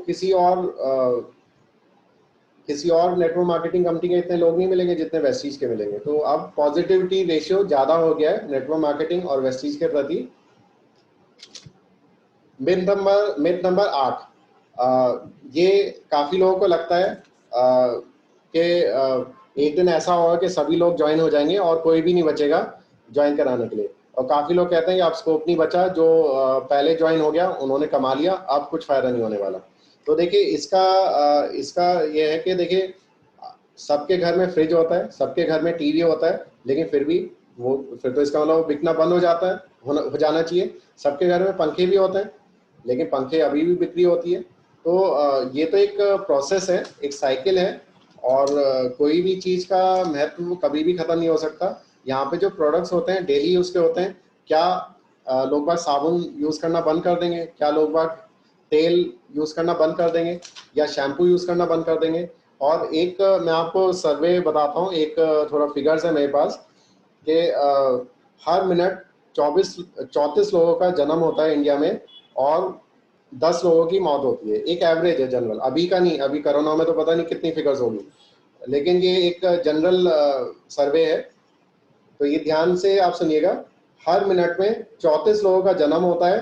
Speaker 1: किसी और नेटवर्क मार्केटिंग कंपनी के इतने लोग नहीं मिलेंगे जितने वेस्टीज के मिलेंगे। तो अब पॉजिटिविटी रेशियो ज़्यादा हो गया है नेटवर्क मार्केटिंग और वेस्टीज के प्रति। मिथ नंबर 8, ये काफ़ी लोगों को लगता है कि एक दिन ऐसा होगा कि सभी लोग ज्वाइन हो जाएंगे और कोई भी नहीं बचेगा ज्वाइन कराने के लिए। और काफ़ी लोग कहते हैं कि अब स्कोप नहीं बचा, जो पहले ज्वाइन हो गया उन्होंने कमा लिया, अब कुछ फ़ायदा नहीं होने वाला। तो देखिए, इसका ये है कि देखिए, सबके घर में फ्रिज होता है, सबके घर में टीवी होता है, लेकिन फिर भी फिर तो इसका मतलब बिकना बंद हो जाता है, हो जाना चाहिए। सबके घर में पंखे भी होते हैं, लेकिन पंखे अभी भी बिक्री होती है। तो ये तो एक प्रोसेस है, एक साइकिल है, और कोई भी चीज़ का महत्व कभी भी ख़त्म नहीं हो सकता। यहाँ पे जो प्रोडक्ट्स होते हैं डेली यूज़ के होते हैं। क्या लोग बाग साबुन यूज़ करना बंद कर देंगे? क्या लोग बाग तेल यूज़ करना बंद कर देंगे, या शैम्पू यूज़ करना बंद कर देंगे? और एक मैं आपको सर्वे बताता हूँ, एक थोड़ा फिगर्स है मेरे पास कि हर मिनट 34 लोगों का जन्म होता है इंडिया में, और 10 लोगों की मौत होती है। एक एवरेज है, जनरल, अभी का नहीं, अभी कोरोना में तो पता नहीं कितनी फिगर्स होगी, लेकिन ये एक जनरल सर्वे है। तो ये ध्यान से आप सुनिएगा, हर मिनट में 34 लोगों का जन्म होता है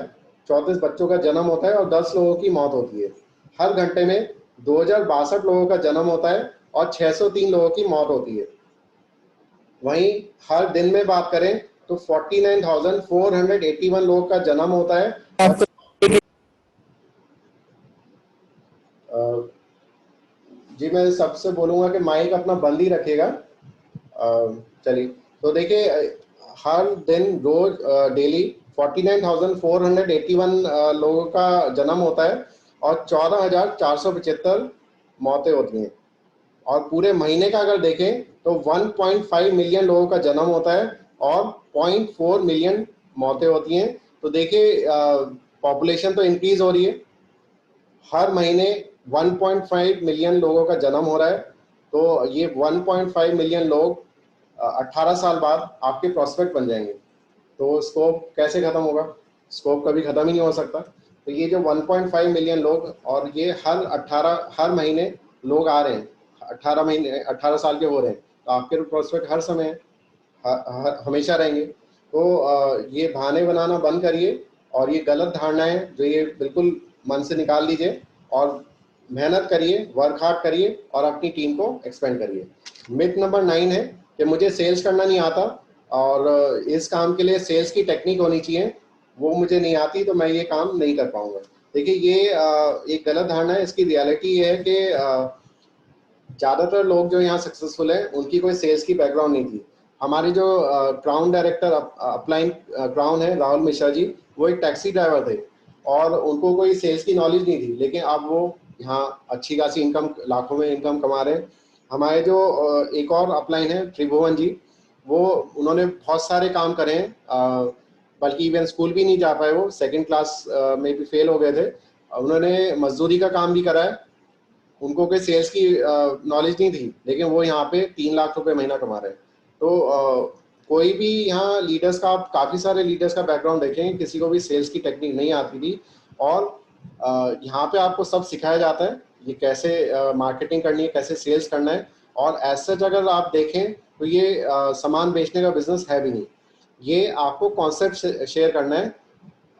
Speaker 1: 34 बच्चों का जन्म होता है और 10 लोगों की मौत होती है। हर घंटे में 2062 लोगों का जन्म होता है और 603 लोगों की मौत होती है। वहीं हर दिन में बात करें तो 49,481 लोगों का जन्म होता है और जी मैं सबसे बोलूँगा कि माइक अपना बंद ही रखिएगा। चलिए, तो देखिए हर दिन रोज डेली 49,481 लोगों का जन्म होता है और 14,475 मौतें होती हैं। और पूरे महीने का अगर देखें तो 1.5 मिलियन लोगों का जन्म होता है और 0.4 मिलियन मौतें होती हैं। तो देखिए पॉपुलेशन तो इंक्रीज हो रही है, हर महीने 1.5 मिलियन लोगों का जन्म हो रहा है। तो ये 1.5 मिलियन लोग 18 साल बाद आपके प्रोस्पेक्ट बन जाएंगे। तो स्कोप कैसे खत्म होगा? स्कोप कभी खत्म ही नहीं हो सकता। तो ये जो 1.5 मिलियन लोग और ये हर महीने लोग आ रहे हैं, 18 साल के हो रहे हैं, तो आपके प्रोस्पेक्ट हर समय हमेशा रहेंगे। तो ये बहाने बनाना बंद करिए और ये गलत धारणाएं जो ये बिल्कुल मन से निकाल लीजिए और मेहनत करिए, वर्क हार्ड करिए और अपनी टीम को एक्सपेंड करिए। मिथ नंबर 9 है कि मुझे सेल्स करना नहीं आता और इस काम के लिए सेल्स की टेक्निक होनी चाहिए, वो मुझे नहीं आती तो मैं ये काम नहीं कर पाऊंगा। देखिए ये एक गलत धारणा है। इसकी रियलिटी ये है कि ज़्यादातर लोग जो यहाँ सक्सेसफुल हैं उनकी कोई सेल्स की बैकग्राउंड नहीं थी। हमारे जो क्राउन डायरेक्टर अपलाइन क्राउन है, राहुल मिश्रा जी, वो एक टैक्सी ड्राइवर थे और उनको कोई सेल्स की नॉलेज नहीं थी, लेकिन अब वो यहाँ अच्छी खासी इनकम, लाखों में इनकम कमा रहे हैं। हमारे जो एक और अपलाइन है त्रिभुवन जी, वो उन्होंने बहुत सारे काम करे हैं, बल्कि इवन स्कूल भी नहीं जा पाए, वो सेकंड क्लास में भी फेल हो गए थे। उन्होंने मजदूरी का काम भी करा है, उनको कोई सेल्स की नॉलेज नहीं थी, लेकिन वो यहाँ पे 3 लाख रुपए महीना कमा रहे हैं। तो कोई भी यहाँ लीडर्स का, आप काफ़ी सारे लीडर्स का बैकग्राउंड देखेंगे, किसी को भी सेल्स की टेक्निक नहीं आती थी और यहाँ पे आपको सब सिखाया जाता है, ये कैसे मार्केटिंग करनी है, कैसे सेल्स करना है। और एज सच अगर आप देखें तो ये सामान बेचने का बिजनेस है भी नहीं, ये आपको कॉन्सेप्ट शेयर करना है।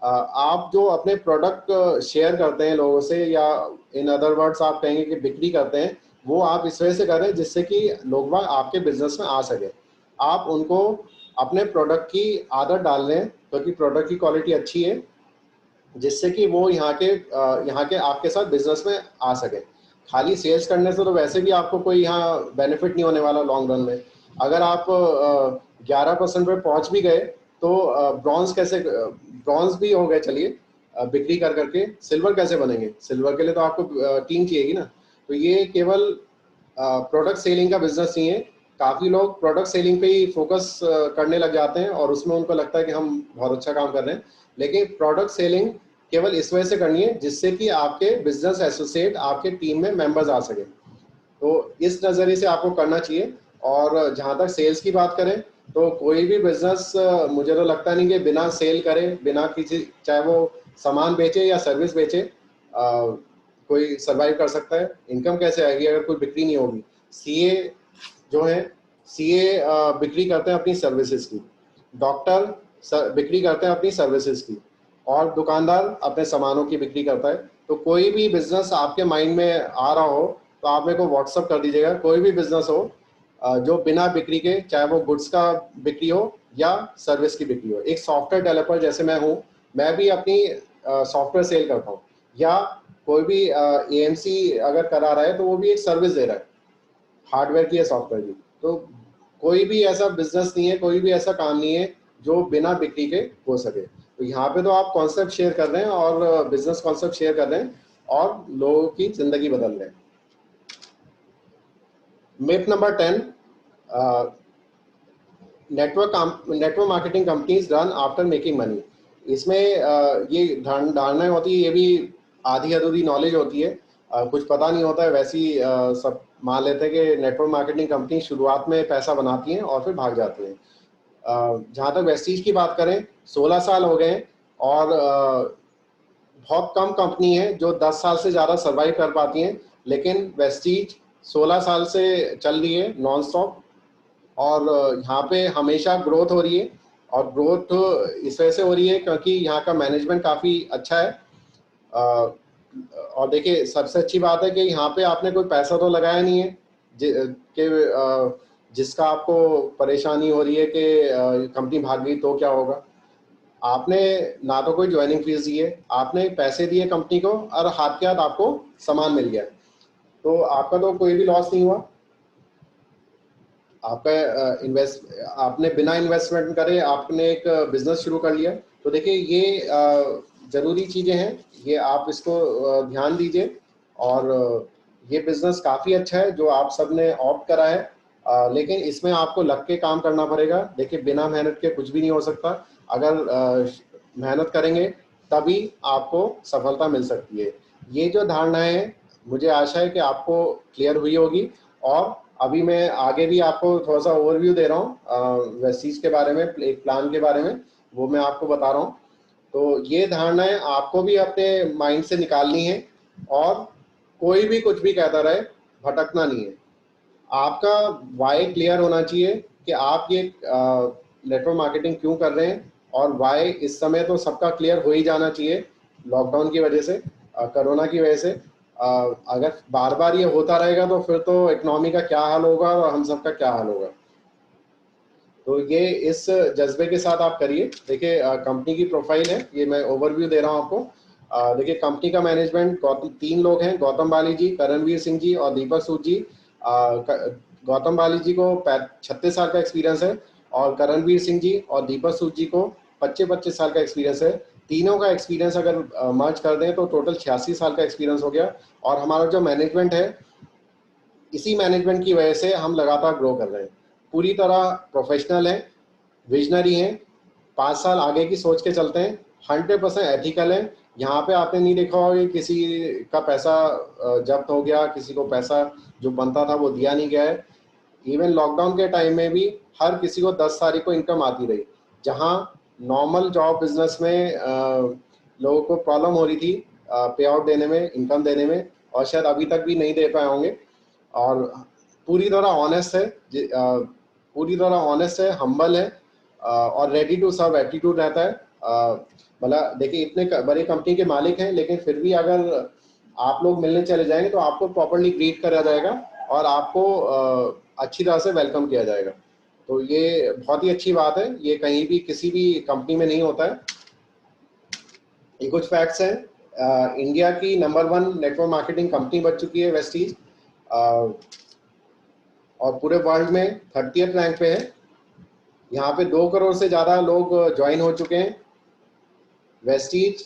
Speaker 1: आप जो अपने प्रोडक्ट शेयर करते हैं लोगों से, या इन अदर वर्ड्स आप कहेंगे कि बिक्री करते हैं, वो आप इस वजह से कर रहे हैं जिससे कि लोग आपके बिजनेस में आ सके। आप उनको अपने प्रोडक्ट की आदत डाल रहे हैं क्योंकि प्रोडक्ट की क्वालिटी अच्छी है, जिससे कि वो यहाँ के आपके साथ बिजनेस में आ सके। खाली सेल्स करने से तो वैसे भी आपको कोई यहाँ बेनिफिट नहीं होने वाला लॉन्ग रन में। अगर आप 11% पे पहुँच भी गए तो ब्रॉन्ज भी हो गए, चलिए बिक्री कर करके सिल्वर कैसे बनेंगे? सिल्वर के लिए तो आपको टीम चाहिएगी ना। तो ये केवल प्रोडक्ट सेलिंग का बिजनेस नहीं है। काफ़ी लोग प्रोडक्ट सेलिंग पे ही फोकस करने लग जाते हैं और उसमें उनको लगता है कि हम बहुत अच्छा काम कर रहे हैं, लेकिन प्रोडक्ट सेलिंग केवल इस वजह से करनी है जिससे कि आपके बिजनेस एसोसिएट आपके टीम में मेंबर्स आ सके। तो इस नज़रिए से आपको करना चाहिए। और जहाँ तक सेल्स की बात करें तो कोई भी बिजनेस मुझे तो लगता नहीं कि बिना सेल करे, बिना किसी, चाहे वो सामान बेचे या सर्विस बेचे, कोई सरवाइव कर सकता है। इनकम कैसे आएगी अगर कोई बिक्री नहीं होगी? सीए जो है, सीए बिक्री करते हैं अपनी सर्विसेज की, डॉक्टर बिक्री करते हैं अपनी सर्विसेज की, और दुकानदार अपने सामानों की बिक्री करता है। तो कोई भी बिजनेस आपके माइंड में आ रहा हो तो आप मेरे को व्हाट्सअप कर दीजिएगा। कोई भी बिजनेस हो जो बिना बिक्री के, चाहे वो गुड्स का बिक्री हो या सर्विस की बिक्री हो। एक सॉफ्टवेयर डेवलपर जैसे मैं हूँ, मैं भी अपनी सॉफ्टवेयर सेल करता हूँ, या कोई भी एएमसी अगर करा रहा है तो वो भी एक सर्विस दे रहा है, हार्डवेयर की या सॉफ्टवेयर की। तो कोई भी ऐसा बिजनेस नहीं है, कोई भी ऐसा काम नहीं है जो बिना बिक्री के हो सके। तो यहाँ पे तो आप कॉन्सेप्ट शेयर कर रहे हैं और बिजनेस कॉन्सेप्ट शेयर कर रहे हैं और लोगों की जिंदगी बदल रहे हैं। Myth number 10, network marketing companies run after making money. इसमें ये धारणाएं होती है, ये भी आधी अधूरी नॉलेज होती है, कुछ पता नहीं होता है। वैसी सब मान लेते हैं कि नेटवर्क मार्केटिंग कंपनी शुरुआत में पैसा बनाती हैं और फिर भाग जाती हैं। जहाँ तक वेस्टीज की बात करें, 16 साल हो गए और बहुत कम कंपनी है जो 10 साल से ज़्यादा सर्वाइव कर पाती हैं, लेकिन वेस्टीज 16 साल से चल रही है नॉन स्टॉप और यहाँ पे हमेशा ग्रोथ हो रही है और ग्रोथ इस वजह से हो रही है क्योंकि यहाँ का मैनेजमेंट काफ़ी अच्छा है। और देखिए सबसे अच्छी बात है कि यहाँ पे आपने कोई पैसा तो लगाया नहीं है जिसका आपको परेशानी हो रही है कि कंपनी भाग गई तो क्या होगा। आपने ना तो कोई ज्वाइनिंग फीस दी है, आपने पैसे दिए कंपनी को और हाथ के हाथ आपको सामान मिल गया, तो आपका तो कोई भी लॉस नहीं हुआ। आपका आपने बिना इन्वेस्टमेंट करे आपने एक बिजनेस शुरू कर लिया। तो देखिए ये ज़रूरी चीज़ें हैं, ये आप इसको ध्यान दीजिए। और ये बिजनेस काफ़ी अच्छा है जो आप सब ने ऑप्ट करा है, लेकिन इसमें आपको लग के काम करना पड़ेगा। देखिए बिना मेहनत के कुछ भी नहीं हो सकता। अगर मेहनत करेंगे तभी आपको सफलता मिल सकती है। ये जो धारणाएं हैं मुझे आशा है कि आपको क्लियर हुई होगी। और अभी मैं आगे भी आपको थोड़ा सा ओवरव्यू दे रहा हूँ वेस्टीज के बारे में, एक प्लान के बारे में, वो मैं आपको बता रहा हूँ। तो ये धारणाएं आपको भी अपने माइंड से निकालनी है और कोई भी कुछ भी कहता रहे भटकना नहीं है। आपका वाई क्लियर होना चाहिए कि आप ये नेटवर्क मार्केटिंग क्यों कर रहे हैं। और वाई इस समय तो सबका क्लियर हो ही जाना चाहिए, लॉकडाउन की वजह से, कोरोना की वजह से। अगर बार बार ये होता रहेगा तो फिर तो इकोनॉमी का क्या हाल होगा और हम सबका क्या हाल होगा। तो ये इस जज्बे के साथ आप करिए। देखिए कंपनी की प्रोफाइल है, ये मैं ओवरव्यू दे रहा हूँ आपको। देखिए कंपनी का मैनेजमेंट 3 लोग हैं, गौतम बाली जी, करणवीर सिंह जी और दीपक सूद जी। गौतम बाली जी को 36 साल का एक्सपीरियंस है और करणवीर सिंह जी और दीपक सूद जी को 25-25 साल का एक्सपीरियंस है। तीनों का एक्सपीरियंस अगर मर्ज कर दें तो टोटल 86 साल का एक्सपीरियंस हो गया। और हमारा जो मैनेजमेंट है, इसी मैनेजमेंट की वजह से हम लगातार ग्रो कर रहे हैं। पूरी तरह प्रोफेशनल हैं, विजनरी हैं, 5 साल आगे की सोच के चलते हैं, 100% एथिकल हैं। यहाँ पे आपने नहीं देखा होगा कि किसी का पैसा जब्त हो गया, किसी को पैसा जो बनता था वो दिया नहीं गया है। इवन लॉकडाउन के टाइम में भी हर किसी को 10 तारीख को इनकम आती रही, जहाँ नॉर्मल जॉब बिजनेस में लोगों को प्रॉब्लम हो रही थी पे आउट देने में, इनकम देने में, और शायद अभी तक भी नहीं दे पाए होंगे। और पूरी तरह ऑनेस्ट है, पूरी तरह ऑनेस्ट है, हम्बल है, और रेडी टू सर्व एटीट्यूड रहता है। मतलब देखिए इतने बड़ी कंपनी के मालिक हैं, लेकिन फिर भी अगर आप लोग मिलने चले जाएंगे तो आपको प्रॉपर्ली ग्रीट करा जाएगा और आपको अच्छी तरह से वेलकम किया जाएगा। तो ये बहुत ही अच्छी बात है, ये कहीं भी किसी भी कंपनी में नहीं होता है। ये कुछ फैक्ट्स हैं। इंडिया की नंबर 1 नेटवर्क मार्केटिंग कंपनी बन चुकी है वेस्टीज, और पूरे वर्ल्ड में 30th रैंक पे है। यहाँ पे 2 करोड़ से ज़्यादा लोग ज्वाइन हो चुके हैं। वेस्टीज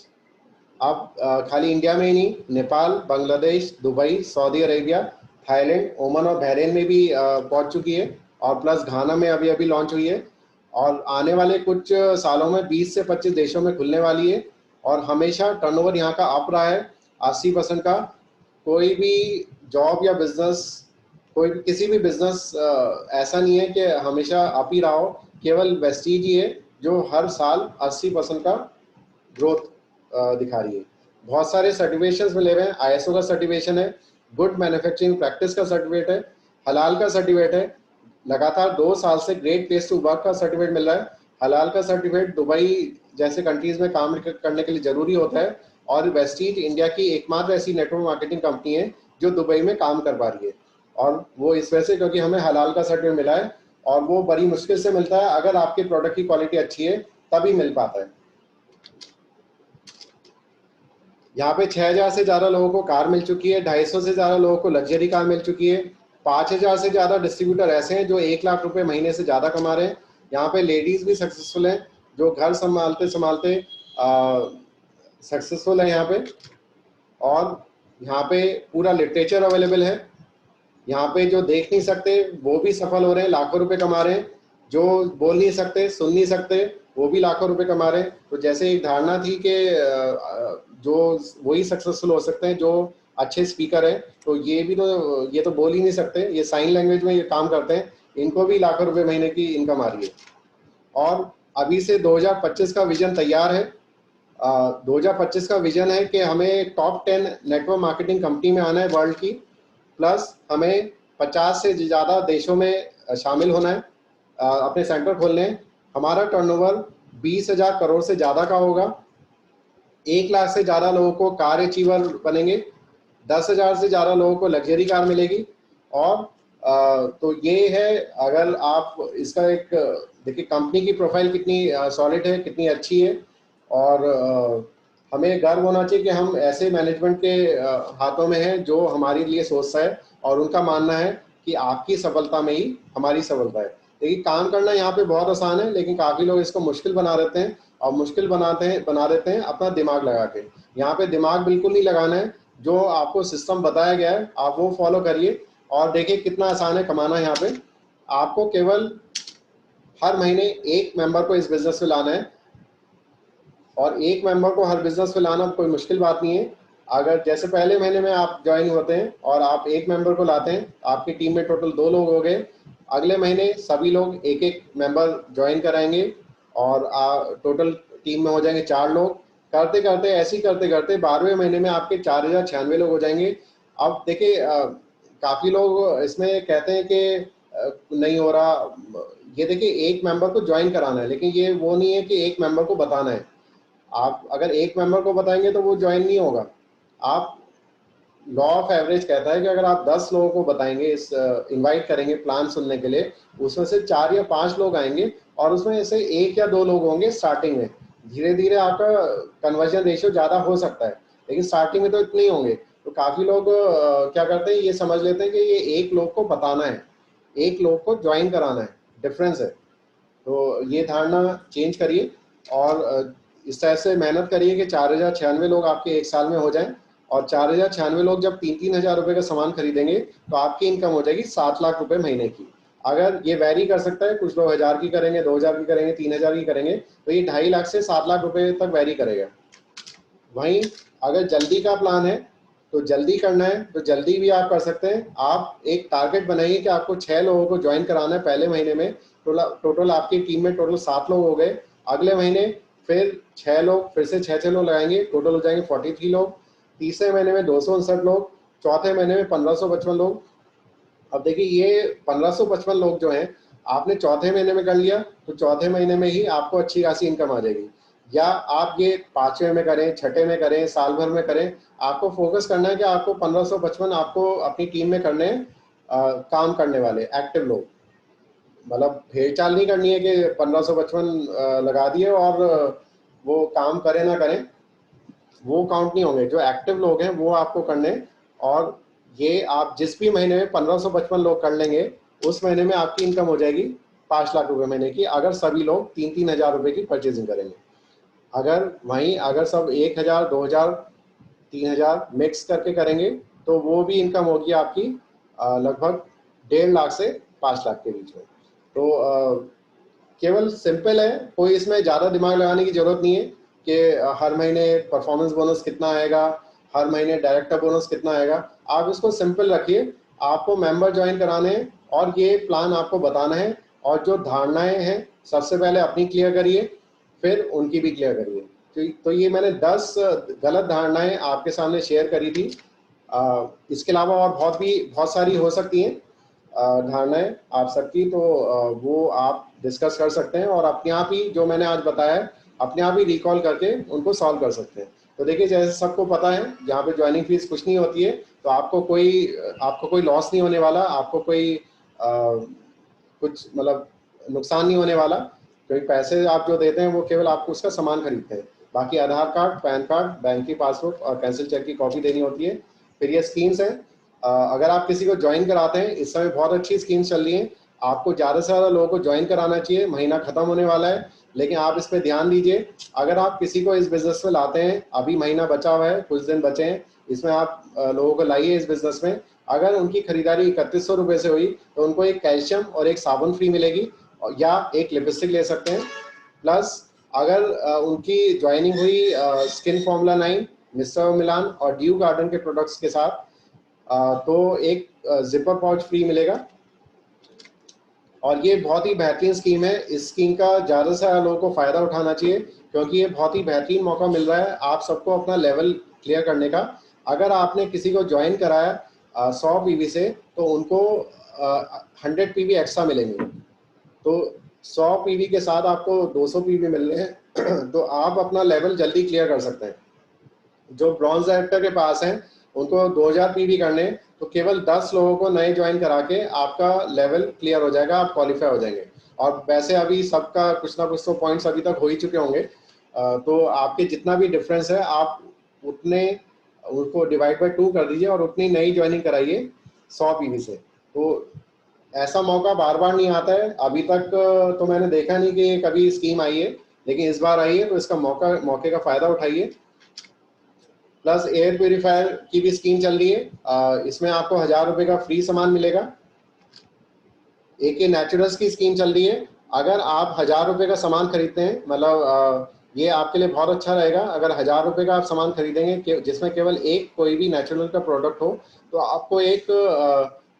Speaker 1: अब खाली इंडिया में ही नहीं, Nepal, Bangladesh, Dubai, Saudi Arabia, Thailand, Oman और बहरीन में भी पहुंच चुकी है, और प्लस घाना में अभी अभी लॉन्च हुई है। और आने वाले कुछ सालों में 20 से 25 देशों में खुलने वाली है। और हमेशा टर्नओवर यहाँ का अप रहा है, 80% का। कोई भी जॉब या बिजनेस, कोई भी किसी भी बिजनेस ऐसा नहीं है कि हमेशा अप ही रहा हो। केवल वेस्टीज ही है जो हर साल 80% का ग्रोथ दिखा रही है। बहुत सारे सर्टिफिकेशंस मिले हुए हैं, आईएसओ का सर्टिफिकेशन है, गुड मैन्युफैक्चरिंग प्रैक्टिस का सर्टिफिकेट है, हलाल का सर्टिफिकेट है, लगातार 2 साल से ग्रेट प्लेस टू वर्क का सर्टिफिकेट मिल रहा है। हलाल का सर्टिफिकेट दुबई जैसे कंट्रीज में काम करने के लिए जरूरी होता है। और वेस्टीज इंडिया की एकमात्र ऐसी नेटवर्क मार्केटिंग कंपनी है जो दुबई में काम कर पा रही है, और वो इस वजह से क्योंकि हमें हलाल का सर्टिफिकेट मिला है। और वो बड़ी मुश्किल से मिलता है, अगर आपके प्रोडक्ट की क्वालिटी अच्छी है तभी मिल पाता है। यहाँ पे 6000 से ज़्यादा लोगों को कार मिल चुकी है, 250 से ज़्यादा लोगों को लग्जरी कार मिल चुकी है, 5000 से ज़्यादा डिस्ट्रीब्यूटर ऐसे हैं जो 1 लाख रुपए महीने से ज़्यादा कमा रहे हैं। यहाँ पे लेडीज़ भी सक्सेसफुल हैं जो घर संभालते संभालते सक्सेसफुल है यहाँ पे। और यहाँ पे पूरा लिटरेचर अवेलेबल है। यहाँ पे जो देख नहीं सकते वो भी सफल हो रहे हैं, लाखों रुपए कमा रहे हैं। जो बोल नहीं सकते, सुन नहीं सकते, वो भी लाखों रुपए कमा रहे हैं। तो जैसे एक धारणा थी कि जो वही सक्सेसफुल हो सकते हैं जो अच्छे स्पीकर हैं, तो ये तो बोल ही नहीं सकते, ये साइन लैंग्वेज में ये काम करते हैं, इनको भी लाखों रुपए महीने की इनकम आ रही है। और अभी से 2025 का विजन तैयार है। 2025 का विजन है कि हमें टॉप 10 नेटवर्क मार्केटिंग कंपनी में आना है वर्ल्ड की, प्लस हमें 50 से ज़्यादा देशों में शामिल होना है, अपने सेंटर खोलने हैं। हमारा टर्नओवर 20,000 करोड़ से ज़्यादा का होगा। 1 लाख से ज़्यादा लोगों को कार अचीवर बनेंगे, 10,000 से ज़्यादा लोगों को लग्जरी कार मिलेगी। और तो ये है, अगर आप इसका एक देखिए कंपनी की प्रोफाइल कितनी सॉलिड है, कितनी अच्छी है। और हमें गर्व होना चाहिए कि हम ऐसे मैनेजमेंट के हाथों में हैं जो हमारे लिए सोचता है और उनका मानना है कि आपकी सफलता में ही हमारी सफलता है। देखिए काम करना यहाँ पे बहुत आसान है, लेकिन काफ़ी लोग इसको मुश्किल बना देते हैं, और मुश्किल बना देते हैं अपना दिमाग लगा के। यहाँ पे दिमाग बिल्कुल नहीं लगाना है, जो आपको सिस्टम बताया गया है आप वो फॉलो करिए और देखिए कितना आसान है कमाना। यहाँ पे आपको केवल हर महीने एक मेंबर को इस बिजनेस में लाना है, और एक मेंबर को हर बिजनेस में लाना कोई मुश्किल बात नहीं है। अगर जैसे पहले महीने में आप ज्वाइन होते हैं और आप एक मेंबर को लाते हैं, आपकी टीम में टोटल 2 लोग हो गए। अगले महीने सभी लोग एक एक मेंबर ज्वाइन कराएंगे और टोटल टीम में हो जाएंगे 4 लोग। करते करते ऐसे ही करते करते 12वें महीने में आपके 4096 लोग हो जाएंगे। अब देखिए काफ़ी लोग इसमें कहते हैं कि नहीं हो रहा। ये देखिए एक मेंबर को ज्वाइन कराना है, लेकिन ये वो नहीं है कि एक मेंबर को बताना है। आप अगर एक मेंबर को बताएंगे तो वो ज्वाइन नहीं होगा। आप लॉ ऑफ एवरेज कहता है कि अगर आप 10 लोगों को बताएंगे, इस इनवाइट करेंगे प्लान सुनने के लिए, उसमें से 4 या 5 लोग आएंगे और उसमें से 1 या 2 लोग होंगे स्टार्टिंग में। धीरे धीरे आपका कन्वर्जन रेशियो ज़्यादा हो सकता है, लेकिन स्टार्टिंग में तो इतने ही होंगे। तो काफ़ी लोग क्या करते हैं, ये समझ लेते हैं कि ये एक लोग को बताना है, एक लोग को ज्वाइन कराना है, डिफरेंस है। तो ये धारणा चेंज करिए और इस तरह से मेहनत करिए कि 4096 लोग आपके एक साल में हो जाएं। और 4096 लोग जब 3-3 हज़ार रुपये का सामान खरीदेंगे तो आपकी इनकम हो जाएगी 7 लाख रुपए महीने की। अगर ये वैरी कर सकता है, कुछ लोग 1000 की करेंगे, 2000 की करेंगे, 3000 की करेंगे, तो ये 2.5 लाख से 7 लाख रुपए तक वैरी करेगा। वहीं अगर जल्दी का प्लान है तो जल्दी करना है तो जल्दी भी आप कर सकते हैं। आप एक टारगेट बनाइए कि आपको 6 लोगों को ज्वाइन कराना है पहले महीने में। टोटल आपकी टीम में टोटल 7 लोग हो गए। अगले महीने फिर 6 लोग, फिर से 6 लोग लगाएंगे, टोटल हो जाएंगे 43 लोग। तीसरे महीने में 259 लोग, चौथे महीने में 1555 लोग। अब देखिए ये 1555 लोग जो हैं आपने चौथे महीने में कर लिया तो चौथे महीने में ही आपको अच्छी खासी इनकम आ जाएगी। या आप ये 5वें में करें, 6ठे में करें, साल भर में करें, आपको फोकस करना है कि आपको 1555 आपको अपनी टीम में करने हैं, काम करने वाले एक्टिव लोग। मतलब भेड़ चाल नहीं करनी है कि 1555 लगा दिए और वो काम करें ना करें, वो काउंट नहीं होंगे। जो एक्टिव लोग हैं वो आपको करने हैं। और ये आप जिस भी महीने में 1555 लोग कर लेंगे, उस महीने में आपकी इनकम हो जाएगी 5 लाख रुपए महीने की, अगर सभी लोग 3-3 हज़ार रुपए की परचेजिंग करेंगे। अगर सब 1,000, 2,000, 3,000 मिक्स करके करेंगे तो वो भी इनकम होगी आपकी लगभग 1.5 लाख से 5 लाख के बीच में। तो केवल सिंपल है, कोई इसमें ज़्यादा दिमाग लगाने की ज़रूरत नहीं है कि हर महीने परफॉर्मेंस बोनस कितना आएगा, हर महीने डायरेक्टर बोनस कितना आएगा। आप इसको सिंपल रखिए, आपको मेंबर ज्वाइन कराने हैं और ये प्लान आपको बताना है। और जो धारणाएं हैं सबसे पहले अपनी क्लियर करिए, फिर उनकी भी क्लियर करिए। तो ये मैंने 10 गलत धारणाएं आपके सामने शेयर करी थी। इसके अलावा और बहुत सारी हो सकती हैं धारणाएं आप सबकी, तो वो आप डिस्कस कर सकते हैं और अपने आप ही जो मैंने आज बताया है अपने आप ही रिकॉल करके उनको सॉल्व कर सकते हैं। तो देखिए जैसे सबको पता है जहाँ पे ज्वाइनिंग फीस कुछ नहीं होती है, तो आपको कोई लॉस नहीं होने वाला, आपको कोई कुछ मतलब नुकसान नहीं होने वाला, क्योंकि पैसे आप जो देते हैं वो केवल आपको उसका सामान खरीदते हैं। बाकी आधार कार्ड, पैन कार्ड, बैंक की पासबुक और कैंसिल चेक की कॉपी देनी होती है। फिर ये स्कीम्स हैं, अगर आप किसी को ज्वाइन कराते हैं, इस समय बहुत अच्छी स्कीम्स चल रही हैं, आपको ज़्यादा से ज़्यादा लोगों को ज्वाइन कराना चाहिए। महीना ख़त्म होने वाला है, लेकिन आप इस पर ध्यान दीजिए। अगर आप किसी को इस बिज़नेस में लाते हैं, अभी महीना बचा हुआ है, कुछ दिन बचे हैं, इसमें आप लोगों को लाइए इस बिज़नेस में। अगर उनकी खरीदारी 3100 रुपये से हुई तो उनको एक कैल्शियम और एक साबुन फ्री मिलेगी, या एक लिपस्टिक ले सकते हैं। प्लस अगर उनकी ज्वाइनिंग हुई स्किन फॉर्मूला 9, मिस्टर मिलान और ड्यू गार्डन के प्रोडक्ट्स के साथ, तो एक जिपर पाउच फ्री मिलेगा। और ये बहुत ही बेहतरीन स्कीम है। इस स्कीम का ज़्यादा से ज़्यादा लोगों को फ़ायदा उठाना चाहिए, क्योंकि ये बहुत ही बेहतरीन मौका मिल रहा है आप सबको अपना लेवल क्लियर करने का। अगर आपने किसी को ज्वाइन कराया 100 पीवी से, तो उनको 100 पीवी एक्स्ट्रा मिलेंगे। तो 100 पीवी के साथ आपको 200 पीवी मिल रहे हैं तो आप अपना लेवल जल्दी क्लियर कर सकते हैं। जो ब्रॉन्ज डायरेक्टर के पास हैं उनको 2000 पीवी करने, तो केवल 10 लोगों को नए ज्वाइन करा के आपका लेवल क्लियर हो जाएगा, आप क्वालिफाई हो जाएंगे। और वैसे अभी सबका कुछ ना कुछ तो पॉइंट्स अभी तक हो ही चुके होंगे, तो आपके जितना भी डिफरेंस है आप उतने उसको डिवाइड बाय 2 कर दीजिए और उतनी नई ज्वाइनिंग कराइए 100 पीवी से। तो ऐसा मौका बार बार नहीं आता है। अभी तक तो मैंने देखा नहीं कि कभी स्कीम आई है, लेकिन इस बार आई है, तो इसका मौके का फायदा उठाइए। प्लस एयर प्यूरिफायर की भी स्कीम चल रही है, इसमें आपको 1000 रुपये का फ्री सामान मिलेगा। एक ये नेचुरल्स की स्कीम चल रही है, अगर आप 1000 रुपये का सामान खरीदते हैं, मतलब ये आपके लिए बहुत अच्छा रहेगा। अगर 1000 रुपये का आप सामान खरीदेंगे जिसमें केवल एक कोई भी नेचुरल का प्रोडक्ट हो, तो आपको एक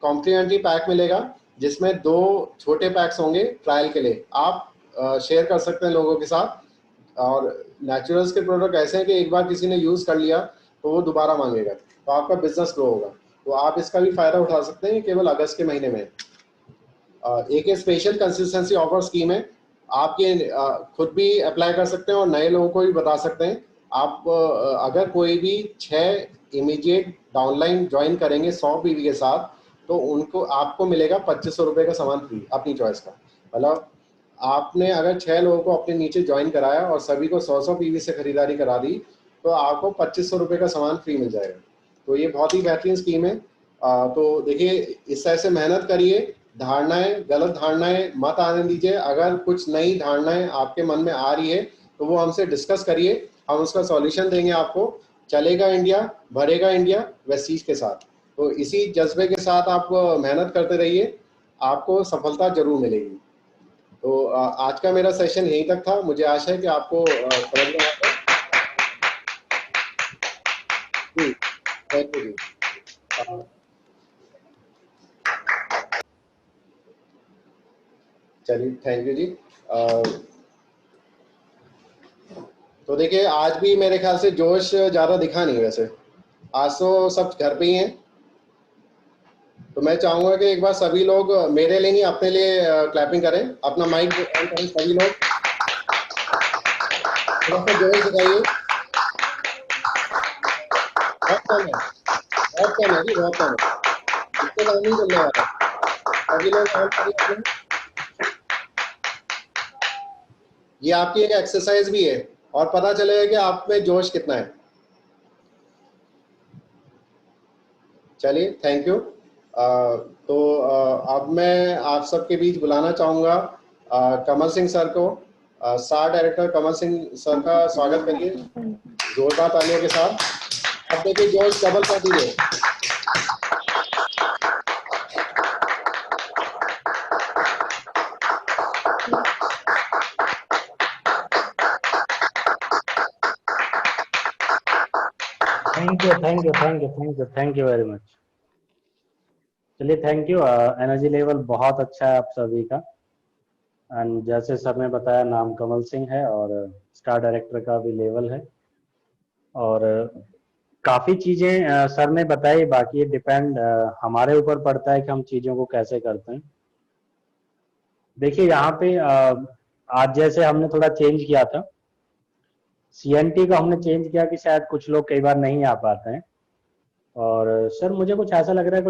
Speaker 1: कॉम्प्लीमेंट्री पैक मिलेगा जिसमें 2 छोटे पैक्स होंगे ट्रायल के लिए, आप शेयर कर सकते हैं लोगों के साथ। और नेचुरल्स के प्रोडक्ट ऐसे हैं कि एक बार किसी ने यूज़ कर लिया तो वो दोबारा मांगेगा, तो आपका बिजनेस ग्रो होगा। तो आप इसका भी फ़ायदा उठा सकते हैं केवल अगस्त के महीने में। एक स्पेशल कंसिस्टेंसी ऑफर स्कीम है, आप ये खुद भी अप्लाई कर सकते हैं और नए लोगों को भी बता सकते हैं। आप अगर कोई भी 6 इमीडिएट डाउनलाइन ज्वाइन करेंगे 100 पीवी के साथ, तो उनको आपको मिलेगा 2500 रुपये का सामान फ्री अपनी चॉइस का। मतलब आपने अगर 6 लोगों को अपने नीचे ज्वाइन कराया और सभी को 100 पीवी से खरीदारी करा दी, तो आपको 2500 रुपये का सामान फ्री मिल जाएगा। तो ये बहुत ही बेहतरीन स्कीम है। तो देखिए, इस तरह से मेहनत करिए, धारणाएं, गलत धारणाएं मत आने दीजिए। अगर कुछ नई धारणाएं आपके मन में आ रही है तो वो हमसे डिस्कस करिए, हम उसका सॉल्यूशन देंगे आपको। चलेगा इंडिया, भरेगा इंडिया, वेस्टीज के साथ। तो इसी जज्बे के साथ आप मेहनत करते रहिए, आपको सफलता जरूर मिलेगी। तो आज का मेरा सेशन यहीं तक था। मुझे आशा है कि आपको समझ में आया। जी, थैंक यू जी। चलिए, थैंक यू जी। तो देखिए, आज भी मेरे ख्याल से जोश ज़्यादा दिखा नहीं। वैसे आज तो सब घर पे ही हैं, तो मैं चाहूँगा कि एक बार सभी लोग मेरे लिए नहीं अपने लिए क्लैपिंग करें, अपना माइक ऑन करें सभी लोग, थोड़ा सा जोश दिखाइए। बहुत कम है, बहुत कम है जी, बहुत कम है, इससे काम नहीं चलने वाला। सभी लोग ऑन करिए अपने। ये आपकी एक एक्सरसाइज भी है और पता चलेगा कि आप में जोश कितना है। चलिए, थैंक यू। तो अब मैं आप सबके बीच बुलाना चाहूँगा कमल सिंह सर को। Star director Kamal Singh sir का स्वागत करिए जोरदार तालियों के साथ। अब देखिए, जोश डबल कर दीजिए।
Speaker 2: Thank you very much. चलिए, थैंक यू। एनर्जी लेवल बहुत अच्छा है आप सभी का। एंड जैसे सर ने बताया, नाम कमल सिंह है और स्टार डायरेक्टर का भी लेवल है। और काफ़ी चीज़ें सर ने बताई, बाकी डिपेंड हमारे ऊपर पड़ता है कि हम चीज़ों को कैसे करते हैं। देखिए, यहाँ पे आज जैसे हमने थोड़ा चेंज किया था, CNT का हमने चेंज किया कि शायद कुछ लोग कई बार नहीं आ पाते हैं। और सर मुझे कुछ ऐसा लग रहा है